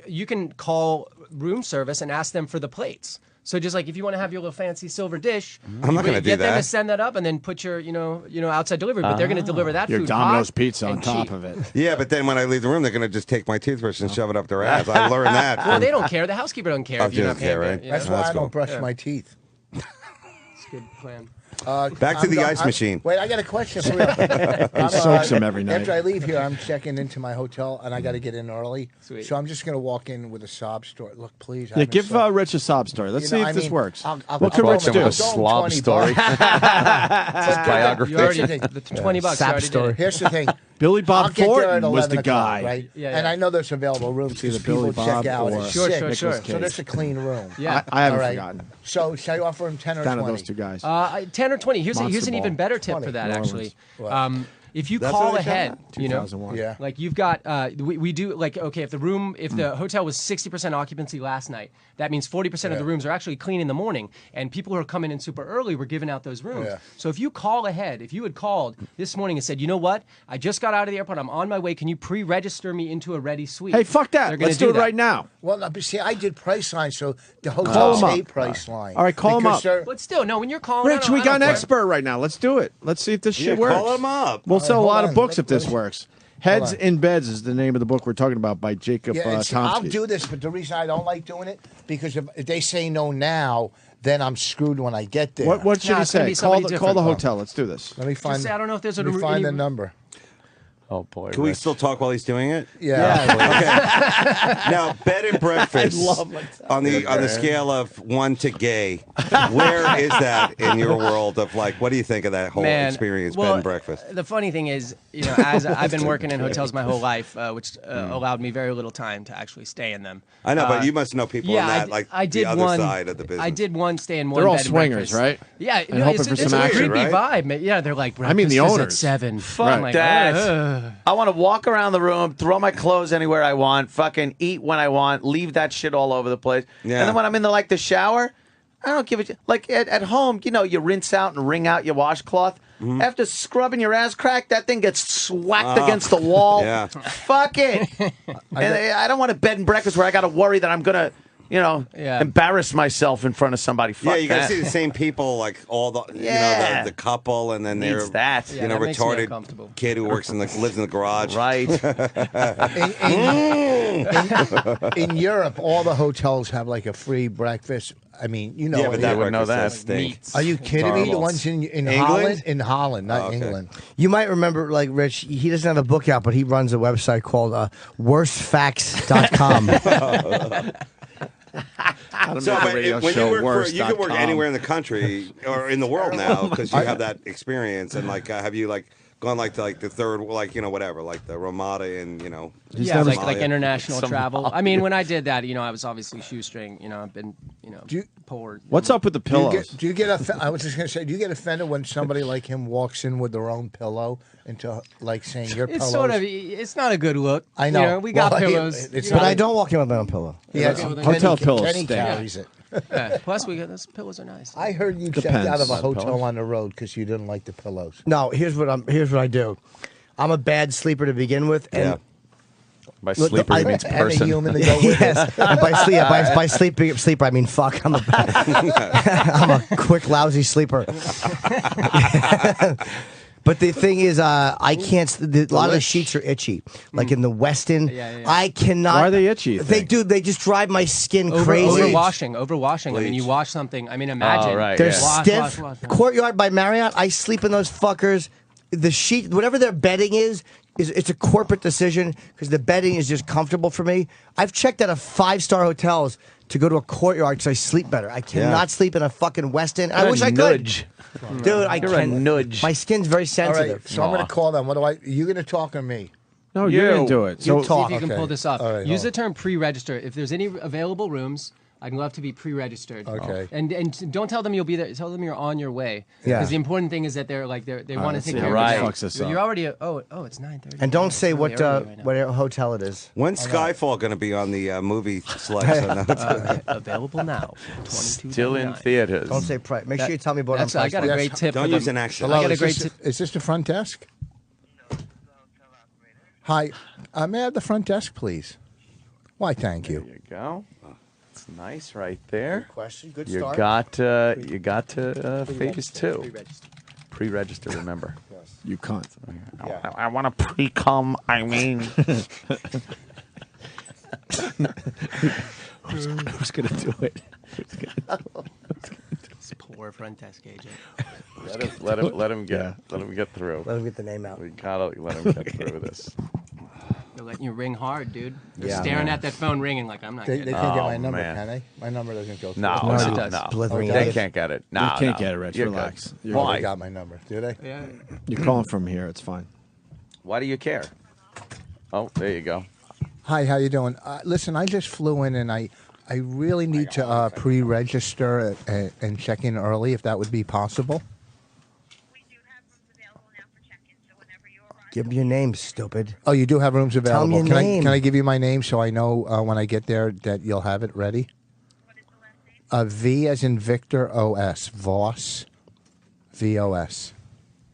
you can call room service and ask them for the plates. So just like if you want to have your little fancy silver dish, I'm not gonna do get them that. to send that up and then put your outside delivery. But they're going to deliver that Your food Domino's hot pizza on and top cheap. of it. Yeah, but then when I leave the room, they're gonna just take my toothbrush and shove it up their ass. I learned that. Well, they don't care. The housekeeper don't care Oh, if you're she not doesn't care, paying. right? It, That's why I cool. don't brush my teeth. It's a good plan. Back to the ice machine. Wait, I got a question for you. He soaks them every night. After I leave here, I'm checking into my hotel, and I got to get in early. Sweet. So I'm just going to walk in with a sob story. Look, please. Yeah, give Rich a sob story. Let's see if this works. What could Rich do? a slob story. biography. You already, Here's the $20 you Sap already story. did. Here's the thing. Billy I'll Bob get there at Thornton was 11 the o'clock, guy. right? Yeah, And I know there's available rooms Either because people Billy Bob check out or at Sure, 6. sure, sure. So there's a clean room. Yeah. I haven't All right. forgotten. So should I offer him 10 or Down 20? to those two guys. 10 or 20. Here's Monster an ball. even better tip 20. for that, New actually. What? If you That's call what they ahead, said? 2001. Yeah. like you've got, we do like, okay, if the hotel was 60% occupancy last night, that means 40% of the rooms are actually clean in the morning, and people who are coming in super early were giving out those rooms. Yeah. So if you call ahead, if you had called this morning and said, you know what, I just got out of the airport, I'm on my way, can you pre-register me into a ready suite? Hey, fuck They're that. gonna Let's do it that. right now. Well, no, but see, I did price line, so the Call hotels 'em say up. price line. All right, call 'em Because up. they're- But still, no, when you're calling, Rich, we I got don't an care. expert right now. Let's do it. Let's see if this Yeah, shit works. call him up. We'll sell a hold lot of on. books if Let- this works. Heads on. in Beds is the name of the book we're talking about by Jacob Yeah, and see, I'll Tomsky. do this, but the reason I don't like doing it because if they say no now, then I'm screwed when I get there. What should No, he it's gonna say? be Call somebody the different. hotel. Let's do this. Let me find. say, I don't know if there's let me a- find the any- number. Oh boy. Can we Rich. still talk while he's doing it? Yeah. Okay. Now, bed and breakfast on the scale of 1 to gay, where is that in your world of like? What do you think of that whole experience, bed and breakfast? The funny thing is, as I've been working in hotels my whole life, which allowed me very little time to actually stay in them. I know, but you must know people in that, like I did the other one, side of the business. I did one stay in one. They're all bed and swingers, breakfast. right? Yeah, And hoping it's, for it's some a action, creepy right? vibe. Yeah, they're like, I mean, the breakfast is owners. at 7. Fuck I'm like, that. "Ugh." I want to walk around the room, throw my clothes anywhere I want, fucking eat when I want, leave that shit all over the place. Yeah. And then when I'm in the shower, I don't give a shit. Like at home, you rinse out and wring out your washcloth. After scrubbing your ass crack, that thing gets swacked against the wall. Yeah. Fuck it. And I don't want a bed and breakfast where I got to worry that I'm gonna, Yeah. embarrass myself in front of somebody. Fuck Yeah, you got to that. see the same people, like all the, Yeah. the couple, and then Needs that. Yeah, that makes me retarded uncomfortable. kid who lives in the garage. Right. In Europe, all the hotels have like a free breakfast. I mean, Yeah, but it. that wouldn't know breakfast that. does stink. Meats. Are you kidding me? The Horrible. ones in England? Holland? In Holland, not okay. England. You might remember, like, Rich, he doesn't have a book out, but he runs a website called worstfacts.com. So, but when you work you can work anywhere in the country or in the world now because you have that experience. And like, have you like gone like to like the third, like the Ramada and Yeah, like Somalia? international Somalia. travel. I mean, when I did that, I was obviously shoestring. I've been, Do you- poor. What's up with the pillows? Do you get I was just going to say, do you get offended when somebody like him walks in with their own pillow into like saying your It's pillows? sort of. It's not a good look. I know. We got Well, pillows. it's But not- I don't walk in with my own pillow. Yeah, Hotel pillows Kenny stink. carries it. Yeah. Plus, we got those pillows are nice. I heard you checked Depends. out of a hotel on the road because you didn't like the pillows. No, here's what I do. I'm a bad sleeper to begin with, and Yeah. By Look, sleeper, I- he means And a person. human to go with it. yes, and by sleeper I mean fuck. I'm a quick lousy sleeper. But the thing is, I can't. A lot of the sheets are itchy. Like in the Westin, Yeah. I cannot. Why are they itchy, you They think? do. They just drive my skin crazy. Overwashing. I mean, you Bleach. wash something. I mean, imagine. Oh, right, They're yeah. stiff. Wash. Courtyard by Marriott. I sleep in those fuckers. the sheet, whatever their bedding is it's a corporate decision because the bedding is just comfortable for me. I've checked out of 5-star hotels to go to a courtyard because I sleep better. I cannot sleep in a fucking Westin. I wish I could. Dude, I You're can. a nudge. My skin's very sensitive. All right, so I'm going to call them. What do I? You going to talk or me? No, you're going to do it. So See if you can pull this off. Right, Use the term pre-register. If there's any available rooms, I'd love to be pre-registered. Okay. And don't tell them you'll be there. Tell them you're on your way. Yeah. Because the important thing is that they want to take care Right. of you. Fucks us up. You're already. It's 9:30. And don't say It's what really early right now. what hotel it is. When's Skyfall going to be on the movie selection? Available now. $22.99. Still in theaters. Don't say price. Make sure you tell me what I'm I got a great tip. Don't for use them. an accent. I got a is great this, tip. is this the front desk? Hi. May I have the front desk, please? Why, thank There you. you go. It's nice right there. Question. Good You start. got to phase 2. Pre-register, remember. You cunt. I want to pre-cum. I mean, Who's going to do it? This poor front desk agent. let him get through. Let him get the name out. We gotta let him get through this. They're letting you ring hard, dude. They're Yeah, staring man. at that phone ringing like I'm not They getting it. can't get my number, man. can they? My number doesn't go through. No, course it no, does. no. Blithering They idiot. can't get it. No, You can't no. get it, Rich. You're Relax. good. You're Oh, Why? they got my number. Do they? Yeah. You're calling from here. It's fine. Why do you care? Oh, there you go. Hi, how you doing? Listen, I just flew in, and I really need to pre-register and check in early, if that would be possible. We do have rooms available now for check-in, so whenever you arrive. Give me your name, stupid. Oh, you do have rooms available. me your can name. Can I give you my name so I know when I get there that you'll have it ready? What is the last name? V as in Victor, O-S. Voss. V-O-S.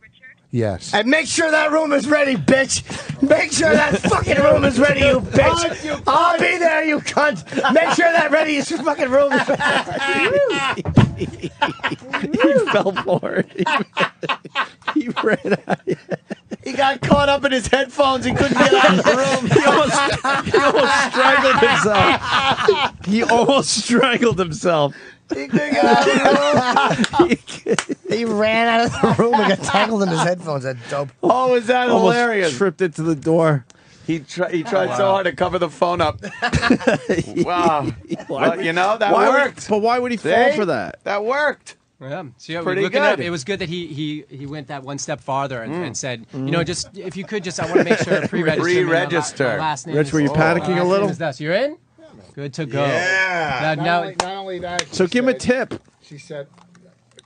Richard? Yes. And make sure that room is ready, bitch. Make sure that fucking room is ready, you bitch. I'll be there, you cunt. Make sure that ready is fucking room is ready. He fell for it. He ran out. He got caught up in his headphones. He couldn't get out of the room. He almost strangled himself. He almost strangled himself. He couldn't get out of the room. He ran out of the room and got tangled in his headphones. That dope. Oh, is that Almost hilarious? tripped into the door. He tried so hard to cover the phone up. Wow. Well, you know, that worked. But why would he fall See? for that? That worked. Yeah. So yeah, Pretty looking up, good. it was good that he went that one step farther and said, just if you could, I want to make sure pre-register. Pre-register. My last name Rich, were you is- panicking my a last little? name is this. You're in. Good to go. Yeah. Now, Not only that. So she give him a said- tip. She said,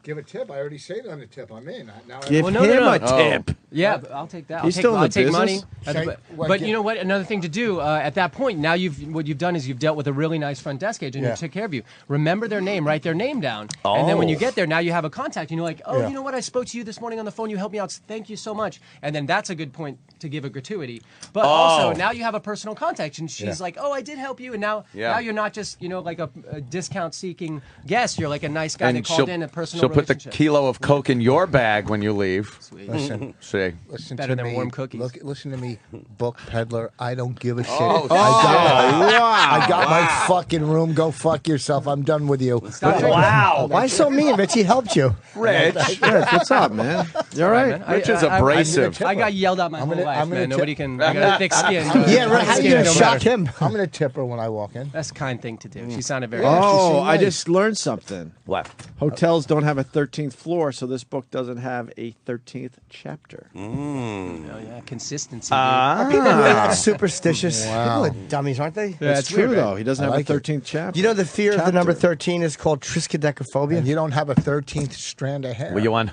"Give a tip." I already said on the tip. I'm in. Now I- Give Well, no, him no. a tip. yeah, but I'll take that. He's still in I'll the take money. business? But you know what? Another thing to do at that point. Now what you've done is you've dealt with a really nice front desk agent Yeah. who took care of you. Remember their name. Write their name down. And then when you get there, now you have a contact. And you're like, oh, Yeah. you know what? I spoke to you this morning on the phone. You helped me out. Thank you so much. And then that's a good point to give a gratuity. But also now you have a personal contact, and she's like, oh, I did help you. And now you're not just like a discount-seeking guest. You're like a nice guy that called in a personal she'll put the relationship. kilo of coke in your bag when you leave. Sweet. Listen, See. listen Better to than me. warm cookies. Listen to me, book peddler. I don't give a shit. Oh, I got my fucking room. Go fuck yourself. I'm done with you. Wow. Why so mean, Rich? He helped you. Rich. Rich, what's up, man? You all right? Man, Rich is abrasive. I got yelled at my whole gonna- life, I'm gonna man. tip- Nobody can. I got a thick skin. Yeah, right. How are you going to shock him? I'm gonna tip her when I walk in. That's a kind thing to do. She sounded very. Oh, seemed I nice. just learned something. What? Hotels don't have a 13th floor, so this book doesn't have a 13th chapter. Oh yeah, consistency. Are people really that superstitious? Wow. People are dummies, aren't they? That's true, though. He doesn't I have like a it. 13th chapter. You know the fear of the number Chapter. 13 is called triskaidekaphobia? And you don't have a 13th strand of hair. Well, you want?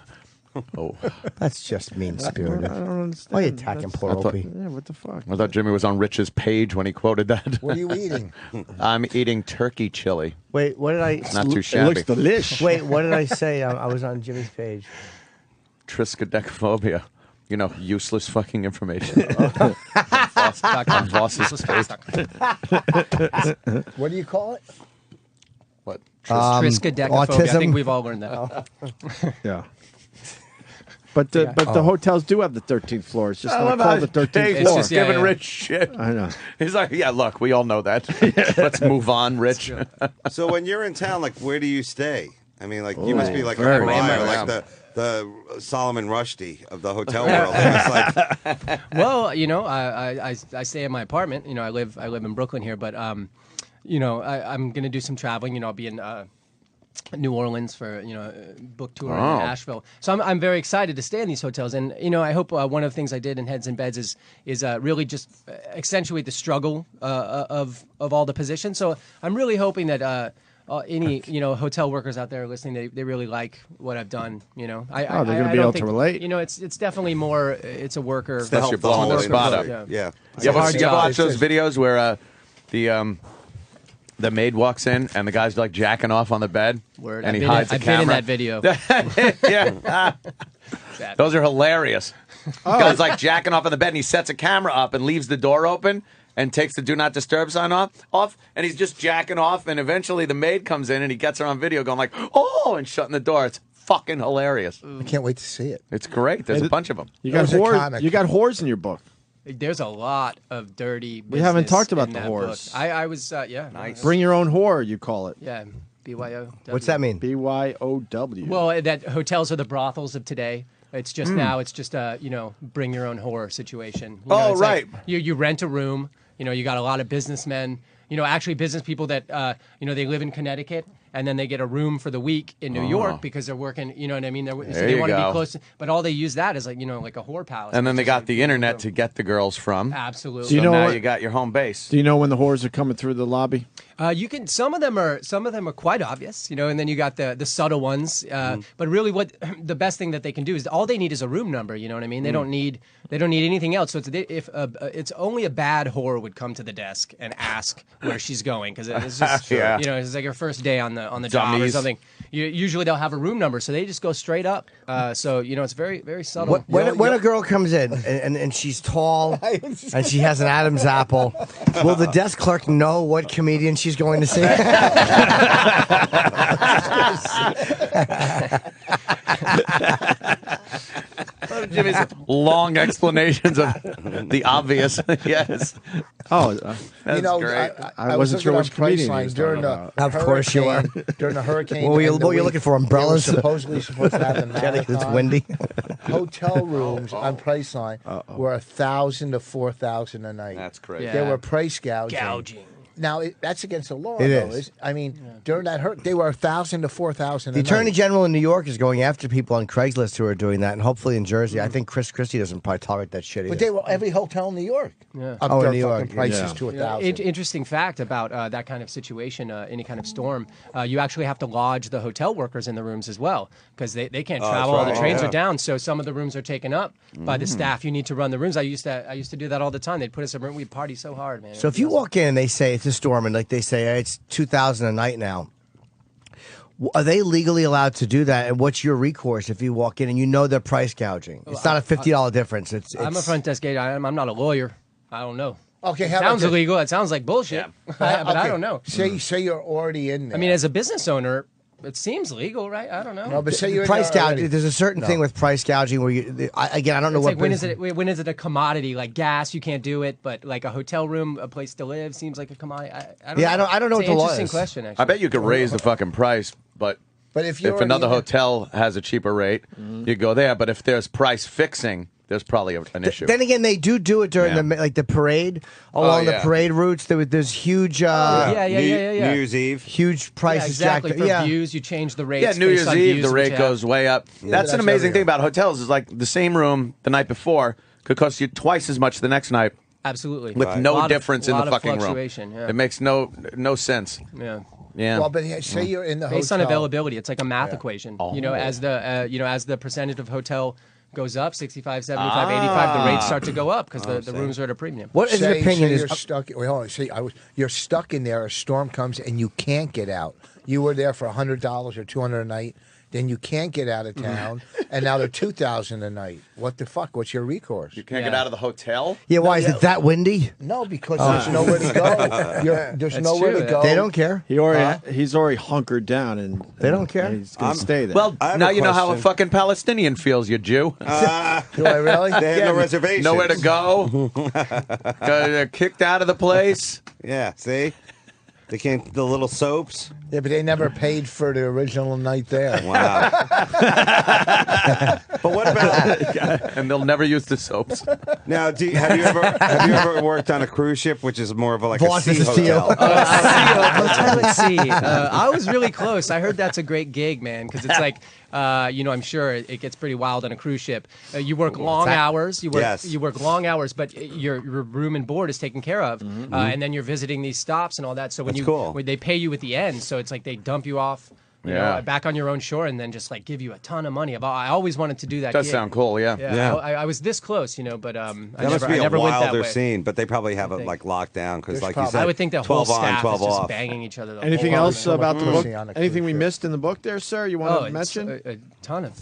Oh, That's just mean-spirited. I don't understand. Why are you attacking That's- poor I thought- Opie? Yeah, what the fuck? I thought Jimmy was on Rich's page when he quoted that. What are you eating? I'm eating turkey chili. Wait, what did I... Not too It shabby. looks delish. Wait, what did I say? I was on Jimmy's page. Triskaidekaphobia. You know, useless fucking information. On Voss's page. What do you call it? What? Triskaidekaphobia. I autism. think we've all learned that. Yeah. But the hotels do have the 13th floor. It's just not called the 13th Dave's floor. just Yeah, giving yeah. Rich shit. I know. He's like, yeah, look, we all know that. Let's move on, Rich. So when you're in town, like, where do you stay? I mean, like, you must be like a very pariah, well. like the Solomon Rushdie of the hotel world. It's like, Well, you know, I stay in my apartment. You know, I live in Brooklyn here, but you know, I'm gonna do some traveling. You know, I'll be in New Orleans for book tour in Asheville. So I'm very excited to stay in these hotels, and you know, I hope one of the things I did in Heads and Beds is really just accentuate the struggle of all the positions. So I'm really hoping that. Any hotel workers out there listening, they really like what I've done. You know, they're going to be able to relate. You know, it's definitely more. It's a worker. Unless you're blowing the spot up. Yeah. You ever watch those videos where the maid walks in and the guy's like jacking off on the bed, and he hides the camera? I've been in that video. Yeah. Those are hilarious. The guy's like jacking off on the bed, and he sets a camera up and leaves the door open. And takes the Do Not Disturb sign off, and he's just jacking off, and eventually the maid comes in, and he gets her on video going like, oh, and shutting the door. It's fucking hilarious. I can't wait to see it. It's great. There's a bunch of them. You got whores in your book. There's a lot of dirty business. We haven't talked about in the that whores. book. I was, Nice. Bring your own whore, you call it. Yeah, BYO. What's that mean? BYOW. Well, that hotels are the brothels of today. It's just now. It's just a bring your own whore situation. You know, it's right. Like you rent a room. You know, you got a lot of businessmen. You know, actually business people that they live in Connecticut and then they get a room for the week in New York because they're working. You know what I mean? So they want to be close. But all they use that as like a whore palace. And then they got the internet to get the girls from. Absolutely. So now you got your home base. Do you know when the whores are coming through the lobby? You can. Some of them are quite obvious, and then you got the subtle ones. But really, what the best thing that they can do is all they need is a room number. You know what I mean? They don't need anything else. So it's only a bad whore would come to the desk and ask where she's going because it's just it's like her first day on the job or something. Usually they'll have a room number, so they just go straight up. So it's very very subtle. When a girl comes in and she's tall and she has an Adam's apple, will the desk clerk know what comedian she's going to see? Jimmy's long explanations of the obvious. Yes. Oh, that's great. I wasn't sure which comedian he was during talking the Of course you are. During the hurricane. What were you looking for? Umbrellas? They were supposedly supposed to have the marathon. It's windy. Hotel rooms on Priceline were $1,000 to $4,000 a night. That's crazy. Yeah. They were price gouging. Now that's against the law. It though. is. I mean, during that they were $1,000 to $4,000. The Attorney General in New York is going after people on Craigslist who are doing that, and hopefully in Jersey. I think Chris Christie doesn't probably tolerate that shit either. But they were every hotel in New York. Yeah. Up Oh, in their New York, fucking prices yeah. to $1,000. Interesting fact about that kind of situation, any kind of storm, you actually have to lodge the hotel workers in the rooms as well because they can't travel. All the trains are down, so some of the rooms are taken up by the staff. You need to run the rooms. I used to do that all the time. They'd put us in a room. We'd party so hard, man. So if you walk in and they say it's a storm, and like they say hey, it's $2,000 a night now, are they legally allowed to do that? And what's your recourse if you walk in and you know they're price gouging? It's not a $50 difference. It's I'm a front desk agent. I'm not a lawyer. I don't know. Okay, It how about sounds this? illegal. It sounds like bullshit. But I Okay, don't know. Say you're already in there. I mean, as a business owner, it seems legal, right? I don't know. no, but say you're price in there already. gouging. There's a certain thing with price gouging where you. Again, I don't know It's what. like when is it a commodity? Like gas, you can't do it, but like a hotel room, a place to live, seems like a commodity. I don't know. I don't know It's what an the law interesting is. question. Actually, I bet you could raise the fucking price, but But if another hotel has a cheaper rate, you go there. But if there's price fixing, there's probably an issue. Then again, they do it during the parade along the yeah. parade routes. There's huge, yeah. New Year's Eve. huge Yeah, prices exactly. jacked. For views, you change the rates. Yeah, New based Year's on Eve, views, the which rate goes way up. That's that's an amazing everywhere. thing about hotels is like the same room the night before could cost you twice as much the next night Absolutely. with no Lot of- difference in lot the of fucking room. fluctuation, yeah. It makes no sense. Yeah. Yeah. Well, but say you're in the Based hotel. on availability, it's like a math equation. As the percentage of hotel goes up, 65, 75, 85, the rates start to go up because the rooms are at a premium. What is your opinion? Say you're stuck. Wait, hold on. You're stuck in there. A storm comes and you can't get out. You were there for $100 or $200 a night. Then you can't get out of town, and now they're $2,000 a night. What the fuck? What's your recourse? You can't get out of the hotel? Yeah, why is it that windy? No, because there's nowhere to go. There's nowhere true. to go. They don't care. He's already hunkered down, and They don't care. and he's gonna stay there. Well, I have now a you know how a question. fucking Palestinian feels, you Jew. Do I really? They have no reservations. Nowhere to go. They're kicked out of the place. Yeah, see? They can't. The little soaps. Yeah, but they never paid for the original night there. Wow. But what about? And they'll never use the soaps. Now, have you ever worked on a cruise ship, which is more of a, like a Boss, sea this is to you. hotel? Hotel at sea. I was really close. I heard that's a great gig, man, because it's like, I'm sure it gets pretty wild on a cruise ship. You work long hours. You work long hours, but your room and board is taken care of, and then you're visiting these stops and all that. So when they pay you at the end, so it's like they dump you off. You know, back on your own shore, and then just like give you a ton of money. I always wanted to do that. Does gig. sound cool, yeah. I was this close, but That I must be never a went that wilder way. scene, but they probably have it like locked down because, like you said, I would think the 12 whole on, staff 12 is just off. banging each other. Anything else about the book? On a Anything cruise we ship. missed in the book there, sir? You want to it's mention? a ton of.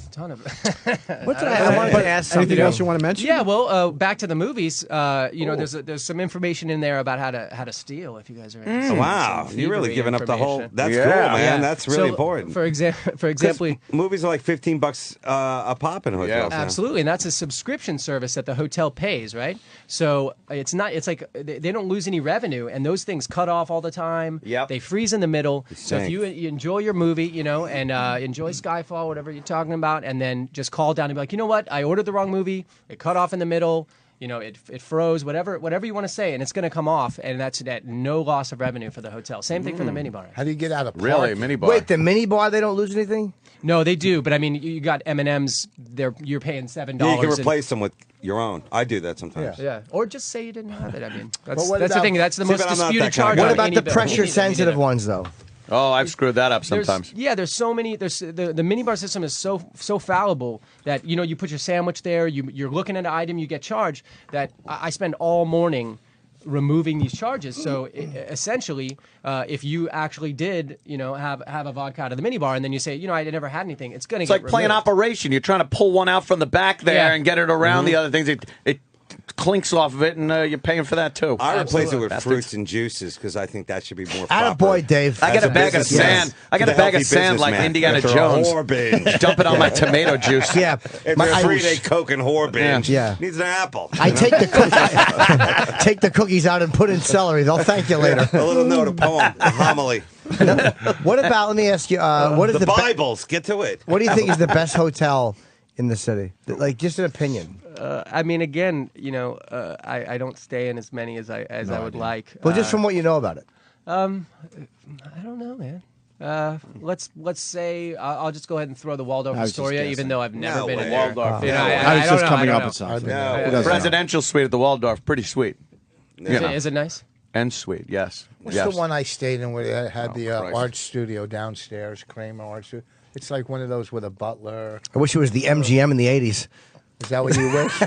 What did I wanted to ask something. Anything else you want to mention? Yeah, well, back to the movies. There's some information in there about how to steal. If you guys are interested. Wow, Some you're really thievery giving up the whole. information. That's cool, man. Yeah. That's really So, important. For example. Movies are like $15 a pop in hotels. now. Absolutely, and that's a subscription service that the hotel pays, right? So it's not. It's like they don't lose any revenue, and those things cut off all the time. Yep. They freeze in the middle. So if stink. you enjoy your movie, and enjoy Skyfall, whatever you're talking about, and then just call down and be like, you know what, I ordered the wrong movie. It cut off in the middle. It froze. Whatever you want to say, and it's going to come off, and that's at no loss of revenue for the hotel. Same thing for the minibar. How do you get out of park? Really, minibar. Wait, the minibar, they don't lose anything? No, they do, but I mean, you got M&Ms. You're paying $7. Yeah, you can replace them with your own. I do that sometimes. Yeah, or just say you didn't have it. I mean, that's what the about- thing. That's the See, most but I'm not disputed that kind of charge. guy. What on about any the bill. pressure-sensitive ones, though? Oh, I've screwed that up sometimes. There's so many. There's the minibar system is so fallible that you put your sandwich there. You're looking at an item, you get charged. That I spend all morning removing these charges. So essentially, if you actually did, have a vodka out of the minibar, and then you say, I never had anything, it's going to It's like playing Operation. You're trying to pull one out from the back there and get it around the other things. It clinks off of it, and you're paying for that too. I replace it with Bastards. fruits and juices because I think that should be more proper. Attaboy, Dave. I got As a bag of businessman. sand. I got a bag of sand like Businessman. Indiana After a Jones. whore binge. Dump it on my tomato juice. Yeah. If My- you're a I- 3-day Coke and whore binge, Yeah. needs an apple. I take take the cookies out and put in celery. They'll thank you later. A little note, a poem, a homily. What about? Let me ask you. What is The the be- Bibles. Get to it. What do you think is the best hotel in the city? Like, just an opinion. I mean, again, I don't stay in as many as I would like. Well, just from what you know about it. I don't know, man. Let's say I'll just go ahead and throw the Waldorf I was just Astoria, even guessing. though I've never No been way. in there. Waldorf. I was just coming up know. with something. No. Who doesn't know? Presidential suite at the Waldorf, pretty sweet. Is it nice? And sweet, yes. What's yes. the one I stayed in where they had the Christ. art studio downstairs, Kramer Art Studio? It's like one of those with a butler. I wish it was the MGM in the '80s. Is that what you wish?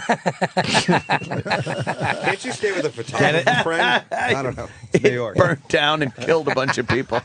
Can't you stay with a photographer friend? I don't know. It's New York. Burnt down and killed a bunch of people.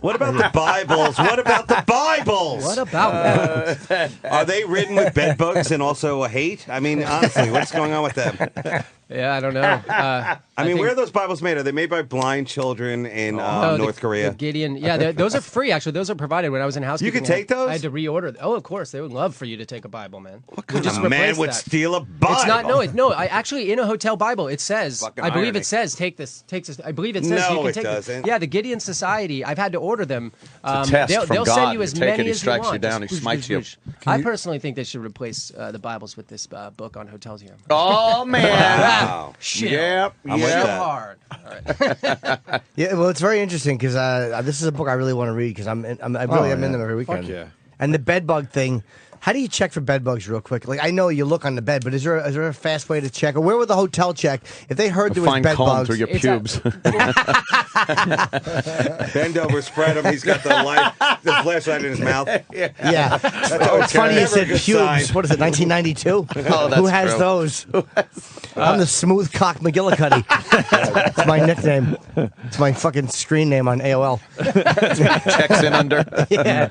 What about the Bibles? What about the Bibles? What about that? Are they ridden with bed bugs and also a hate? I mean, honestly, what's going on with them? Yeah, I don't know. I mean, where are those Bibles made? Are they made by blind children in North Korea? The Gideon. Yeah, those are free. Actually, those are provided when I was in housekeeping. could take those? I had to reorder. Oh, of course, they would love for you to take a Bible, man. What kind of man would steal a Bible? It's not. No. I actually in a hotel Bible it says. Fucking I believe irony. it says take this. I believe it says No, you can it take doesn't. This. Yeah, the Gideon Society. I've had to order them. a test they'll from they'll God. send you You as take many it, he as strikes you you want. down, he Just smites you. I personally think they should replace the Bibles with this book on hotels here. Oh, man. Wow. Shit. Yep. I'm with So that. hard. All right. Yeah, well, it's very interesting because this is a book I really want to read because I'm in them every weekend. yeah. And the bed bug thing. How do you check for bed bugs real quick? Like I know you look on the bed, but is there a fast way to check? Or where would the hotel check if they heard there was Fine bed comb bugs? through your It's pubes. Bend over, spread him. He's got the flashlight in his mouth. Yeah. It's funny you Never a said good pubes. sign. What is it, 1992? that's Who has true. those? I'm the smooth cock McGillicuddy. That's my nickname. It's my fucking screen name on AOL. Checks in under. Yeah.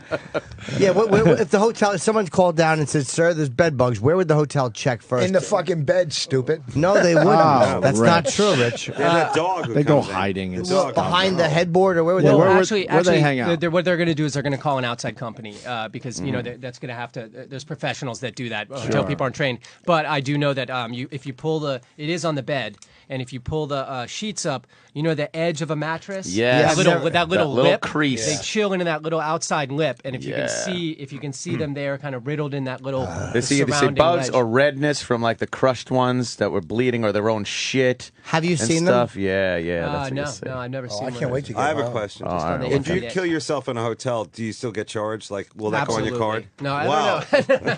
Yeah, if the hotel, if someone called down and said, "Sir, there's bed bugs," where would the hotel check first? In the fucking bed, stupid. No, they wouldn't. Oh, That's Rich. not true, Rich. They have a dog who They go comes in. hiding. And The dog Behind comes the in. headboard, or where would Well, they? where would- actually, where they hang out? what they're going to do is they're going to call an outside company because you know that's going to have to. There's professionals that do that. Hotel people aren't trained, but I do know that if you pull it is on the bed, and if you pull the sheets up, you know the edge of a mattress. Yes. that little lip crease. They chill into that little outside lip, and if you Yeah. can see them there, kind of riddled in that little. They see either surrounding bugs ledge. or redness from like the crushed ones that were bleeding or their own shit. Have you and seen them? stuff. Yeah, that's what you see. No, I've never seen I one. can't wait to get I have a home. question. Just on the If you internet. kill yourself in a hotel, do you still get charged? Like, will that Absolutely. go on your card? No, I wow. don't know.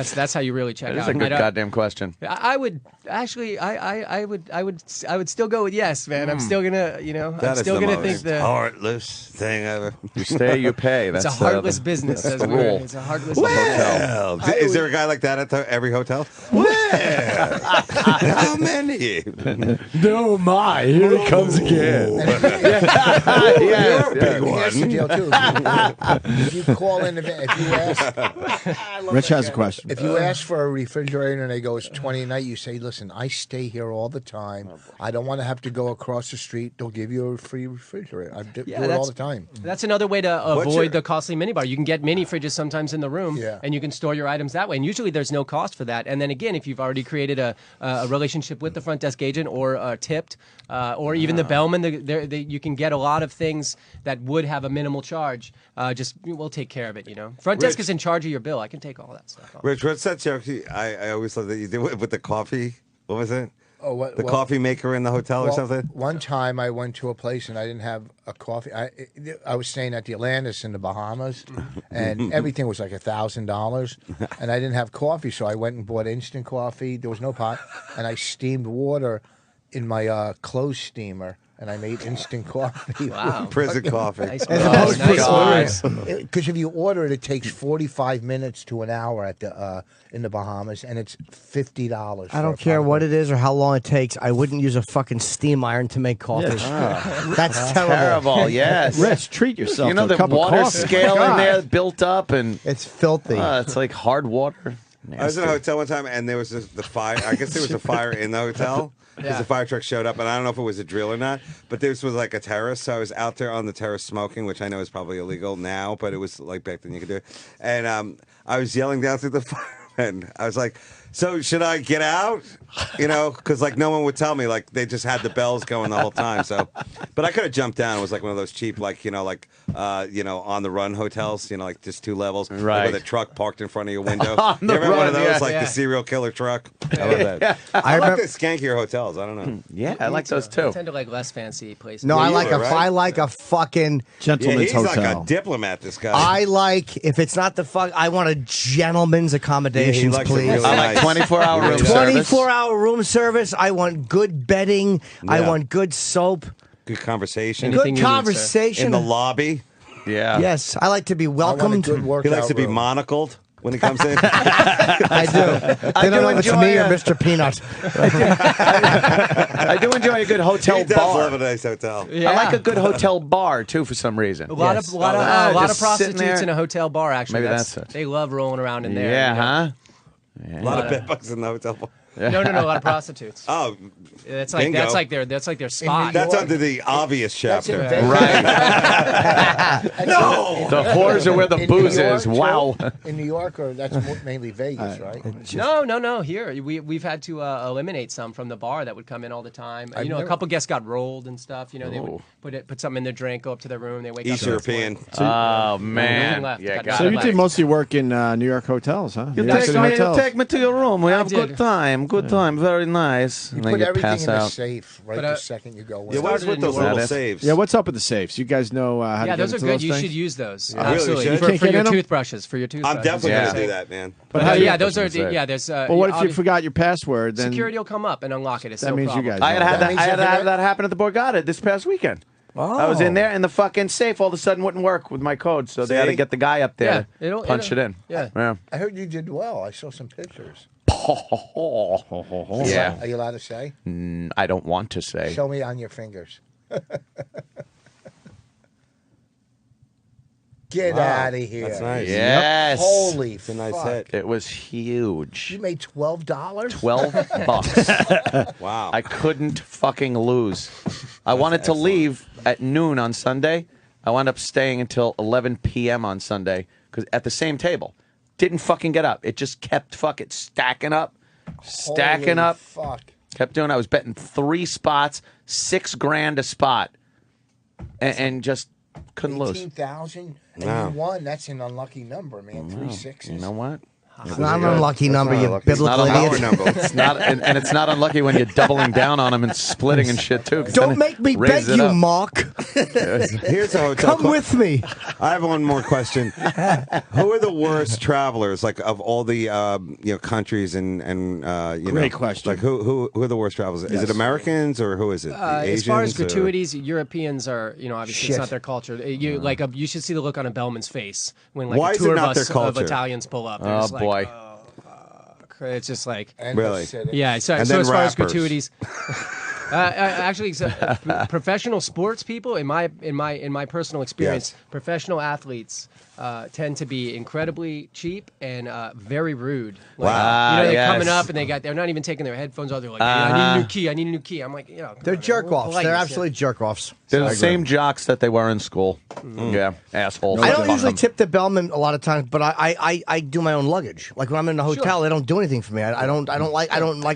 That's how you really check That is out. a good I don't- goddamn question. I would actually, I would still go with yes, man. I'm still gonna, I'm That is still the gonna most think the heartless thing ever. You stay, you pay. it's That's a heartless the, business. That's That's the weird. rule. It's a heartless business. Well, is there a guy like that at every hotel? Well, how many? no, my. Here he comes again. You're a big Here's the one. deal too. If you call in, if you ask, Rich has a question. if you ask for a refrigerator and they go it's 20 a night, you say, "Listen, I stay here all the time. I don't want to have to go across the street. They'll give you a free refrigerator. I do it all the time." That's another way to What's avoid your- the costly minibar. You can get mini fridges sometimes in the room, Yeah. and you can store your items that way. And usually there's no cost for that. And then again, if you've already created a relationship with the front desk agent or tipped, or even the bellman, you can get a lot of things that would have a minimal charge. Just we'll take care of it. Front desk Rich. is in charge of your bill. I can take all that stuff off. Rich, what's that joke? I always love that you do it with the coffee. What was it? Oh, what? The well, coffee maker in the hotel or well, something? One time I went to a place and I didn't have a coffee. I was staying at the Atlantis in the Bahamas, and everything was like $1,000, and I didn't have coffee, so I went and bought instant coffee. There was no pot, and I steamed water in my clothes steamer, and I made instant coffee. Wow. Prison coffee. Nice. opposed to Nice. Because if you order it, it takes 45 minutes to an hour at the in the Bahamas, and it's $50. I don't care what it is or how long it takes. I wouldn't use a fucking steam iron to make coffee. That's terrible. Terrible, yes. Rich, treat yourself You know to a the cup of water coffee. scale in there built up and It's filthy. it's like hard water. I was in a Nasty. hotel one time, and there was the fire. I guess there was a fire in the hotel because Yeah. the fire truck showed up, and I don't know if it was a drill or not. But this was like a terrace, so I was out there on the terrace smoking, which I know is probably illegal now, but it was like back then you could do it. And I was yelling down through the fireman. I was like, "So should I get out?" Because like no one would tell me. Like they just had the bells going the whole time. So, but I could have jumped down. It was like one of those cheap, like on the run hotels. Like just 2 levels, like, Right. with a truck parked in front of your window. On You the ever had one of run, those, yeah. like Yeah. the serial killer truck? I love that. I like the skankier hotels. I don't know. Yeah, I like those I too. tend to like less fancy places. No, Yeah, I you like would, right? I like a fucking. Yeah, Gentleman's he's hotel. like a diplomat. This guy. I like if it's not the fuck. I want a gentleman's accommodations, likes it please. really I like nice. 24-hour room Yeah. service. 24-hour room service. I want good bedding. I Yeah. want good soap. Good conversation Anything Good you need, sir. conversation. in the lobby. Yeah. Yes, I like to be I want a welcomed. good He workout likes to be room. monocled when he comes in. I do. They don't know if it's enjoy me or it. Mr. Peanut. I do enjoy a good hotel he does bar. love a nice hotel. Yeah. I like a good hotel bar too for some reason. A lot Yes. of lot of Oh, a lot of just sitting prostitutes there. in a hotel bar. Actually, Maybe that's it. they love rolling around in there. Yeah, you know? huh? A lot of bedbugs in the hotel. No, a lot of prostitutes. Oh, That's like bingo. that's like their spot. that's under the obvious That's in chapter. Vegas. Right. No. The whores are where the In booze New York, is. too? Wow. In New York, or that's mainly Vegas, right? No. Here we've had to eliminate some from the bar that would come in all the time. I've a never- couple guests got rolled and stuff. They Oh. would put something in their drink, go up to their room, they wake East up. the next European. morning. Oh man. left. Yeah, Got got So nothing you it. did most of your work in New York hotels, huh? You New York City hotels. take me to your room. We have did. good time. Good time. Very nice. You And then put you everything pass in the out. safe right But, the second you go in. Yeah, what is Started with in those New little York. saves? Yeah, what's up with the safes? You guys know how to Yeah, get those are into good. those You things? should use those. I really Absolutely. should. For, Can't for get your in 'em? toothbrushes. For your toothbrushes. I'm definitely Yeah. going to do that, man. But how do you, yeah, those are. That's what I'm Yeah, there's. well, what if you forgot your password? Then Security will come up and unlock it. It's that no means problem. you guys. I had know had that. that. means I had if you had get- that happen at the Borgata this past weekend. I was in there and the fucking safe all of a sudden wouldn't work with my code, so they had to See? get the guy up there Yeah, to punch it in. Yeah. I heard you did well. I saw some pictures. Yeah. Are you allowed to say? I don't want to say. Show me on your fingers. Get out of here. That's nice. Yes. Holy It's a nice fuck. hit. It was huge. You made $12? $12. Wow. I couldn't fucking lose. I wanted to leave at noon on Sunday. I wound up staying until 11 p.m. on Sunday because at the same table. Didn't fucking get up. It just kept fucking stacking up. Stacking Holy up. Fuck. Kept doing. I was betting 3 spots, $6,000 a spot, and just couldn't lose. 18,000 and Wow. you won. That's an unlucky number, man. 3 sixes. You know what? It's not an unlucky number, you unlucky. It's not biblical a Power idiot. number. It's not, and it's not unlucky when you're doubling down on them and splitting and shit too. 'cause then Don't it make me beg raises it you, up. Mark. Here's a hotel. Come with me. I have one more question. Who are the worst travelers, like of all the countries and Great question. Like who are the worst travelers? Is it Americans or who is it? The As far as Asians, or- gratuities, Europeans are, obviously Shit. it's not their culture. You should see the look on a bellman's face when Why a is it tour not bus their culture? of Italians pull up. They're Oh just like, boy. it's just like, And Really? the city. yeah. So, And so then as far as rappers. gratuities, actually, professional sports people, in my personal experience, Yes. professional athletes tend to be incredibly cheap and very rude. Like, Wow. they're Yes. coming up and they're not even taking their headphones off. They're like, I need a new key. I need a new key. I'm like, come They're on, jerk offs. politeness, They're yeah. absolutely jerk offs. They're the same jocks that they were in school. Yeah, assholes. I don't Fuck usually 'em. tip the bellman a lot of times, but I do my own luggage. Like when I'm in a hotel, they don't do anything for me. I don't like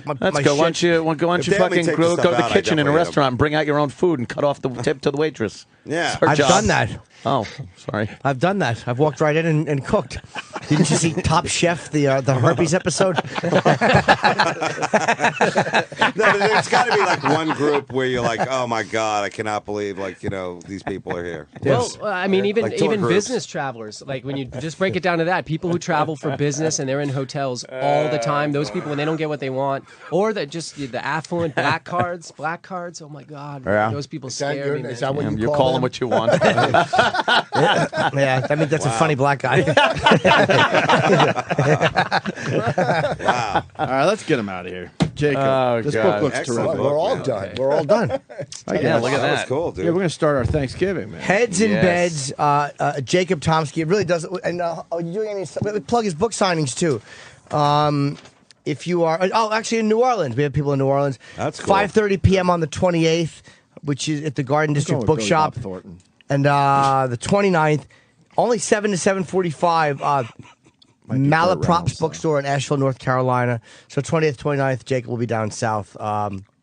my Let's my go. shit. Why don't you If they let me fucking take the go stuff to the out, I kitchen in a definitely restaurant and bring out your own food and cut off the tip to the waitress? Yeah. It's her I've job. done that. Oh, sorry. I've done that. I've walked right in and cooked. Didn't you see Top Chef, the herpes episode? No, there's got to be like one group where you're like, oh my god, I cannot believe these people are here. Well, I mean, even Like tour even groups. business travelers. Like when you just break it down to that, people who travel for business and they're in hotels all the time. Those people when they don't get what they want, or that just the affluent black cards. Oh my God, Yeah. those people Is that scare your- me. Man. is that what You call call them them? what you want. Yeah, I mean that's a funny black guy. Wow. All right, let's get him out of here. Jacob, Oh, this God. book looks Excellent terrific. book. We're all man. done. We're all done. Yeah, look at That was that. cool, dude. Yeah, we're going to start our Thanksgiving, man. Heads in Yes. Beds. Jacob Tomsky. It really does. And are you doing any? Plug his book signings too. If you are, actually in New Orleans, we have people in New Orleans. That's cool. 5:30 p.m. on the 28th, which is at the Garden District Going with Billy Bookshop, Bob Thornton. and the 29th, only 7 to 7:45. Malaprops Reynolds, though. Bookstore in Asheville, North Carolina. So 20th, 29th, Jacob will be down south.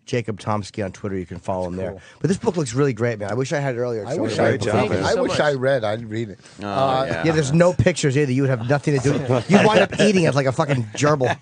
Jacob Tomsky on Twitter. You can follow him there. But this book looks really great, man. I wish I had it earlier. I So wish I I, Great job, Thank you man. I so wish much. I read. I'd read it. yeah. Yeah, there's no pictures either. You would have nothing to do. You'd wind up eating it like a fucking gerbil.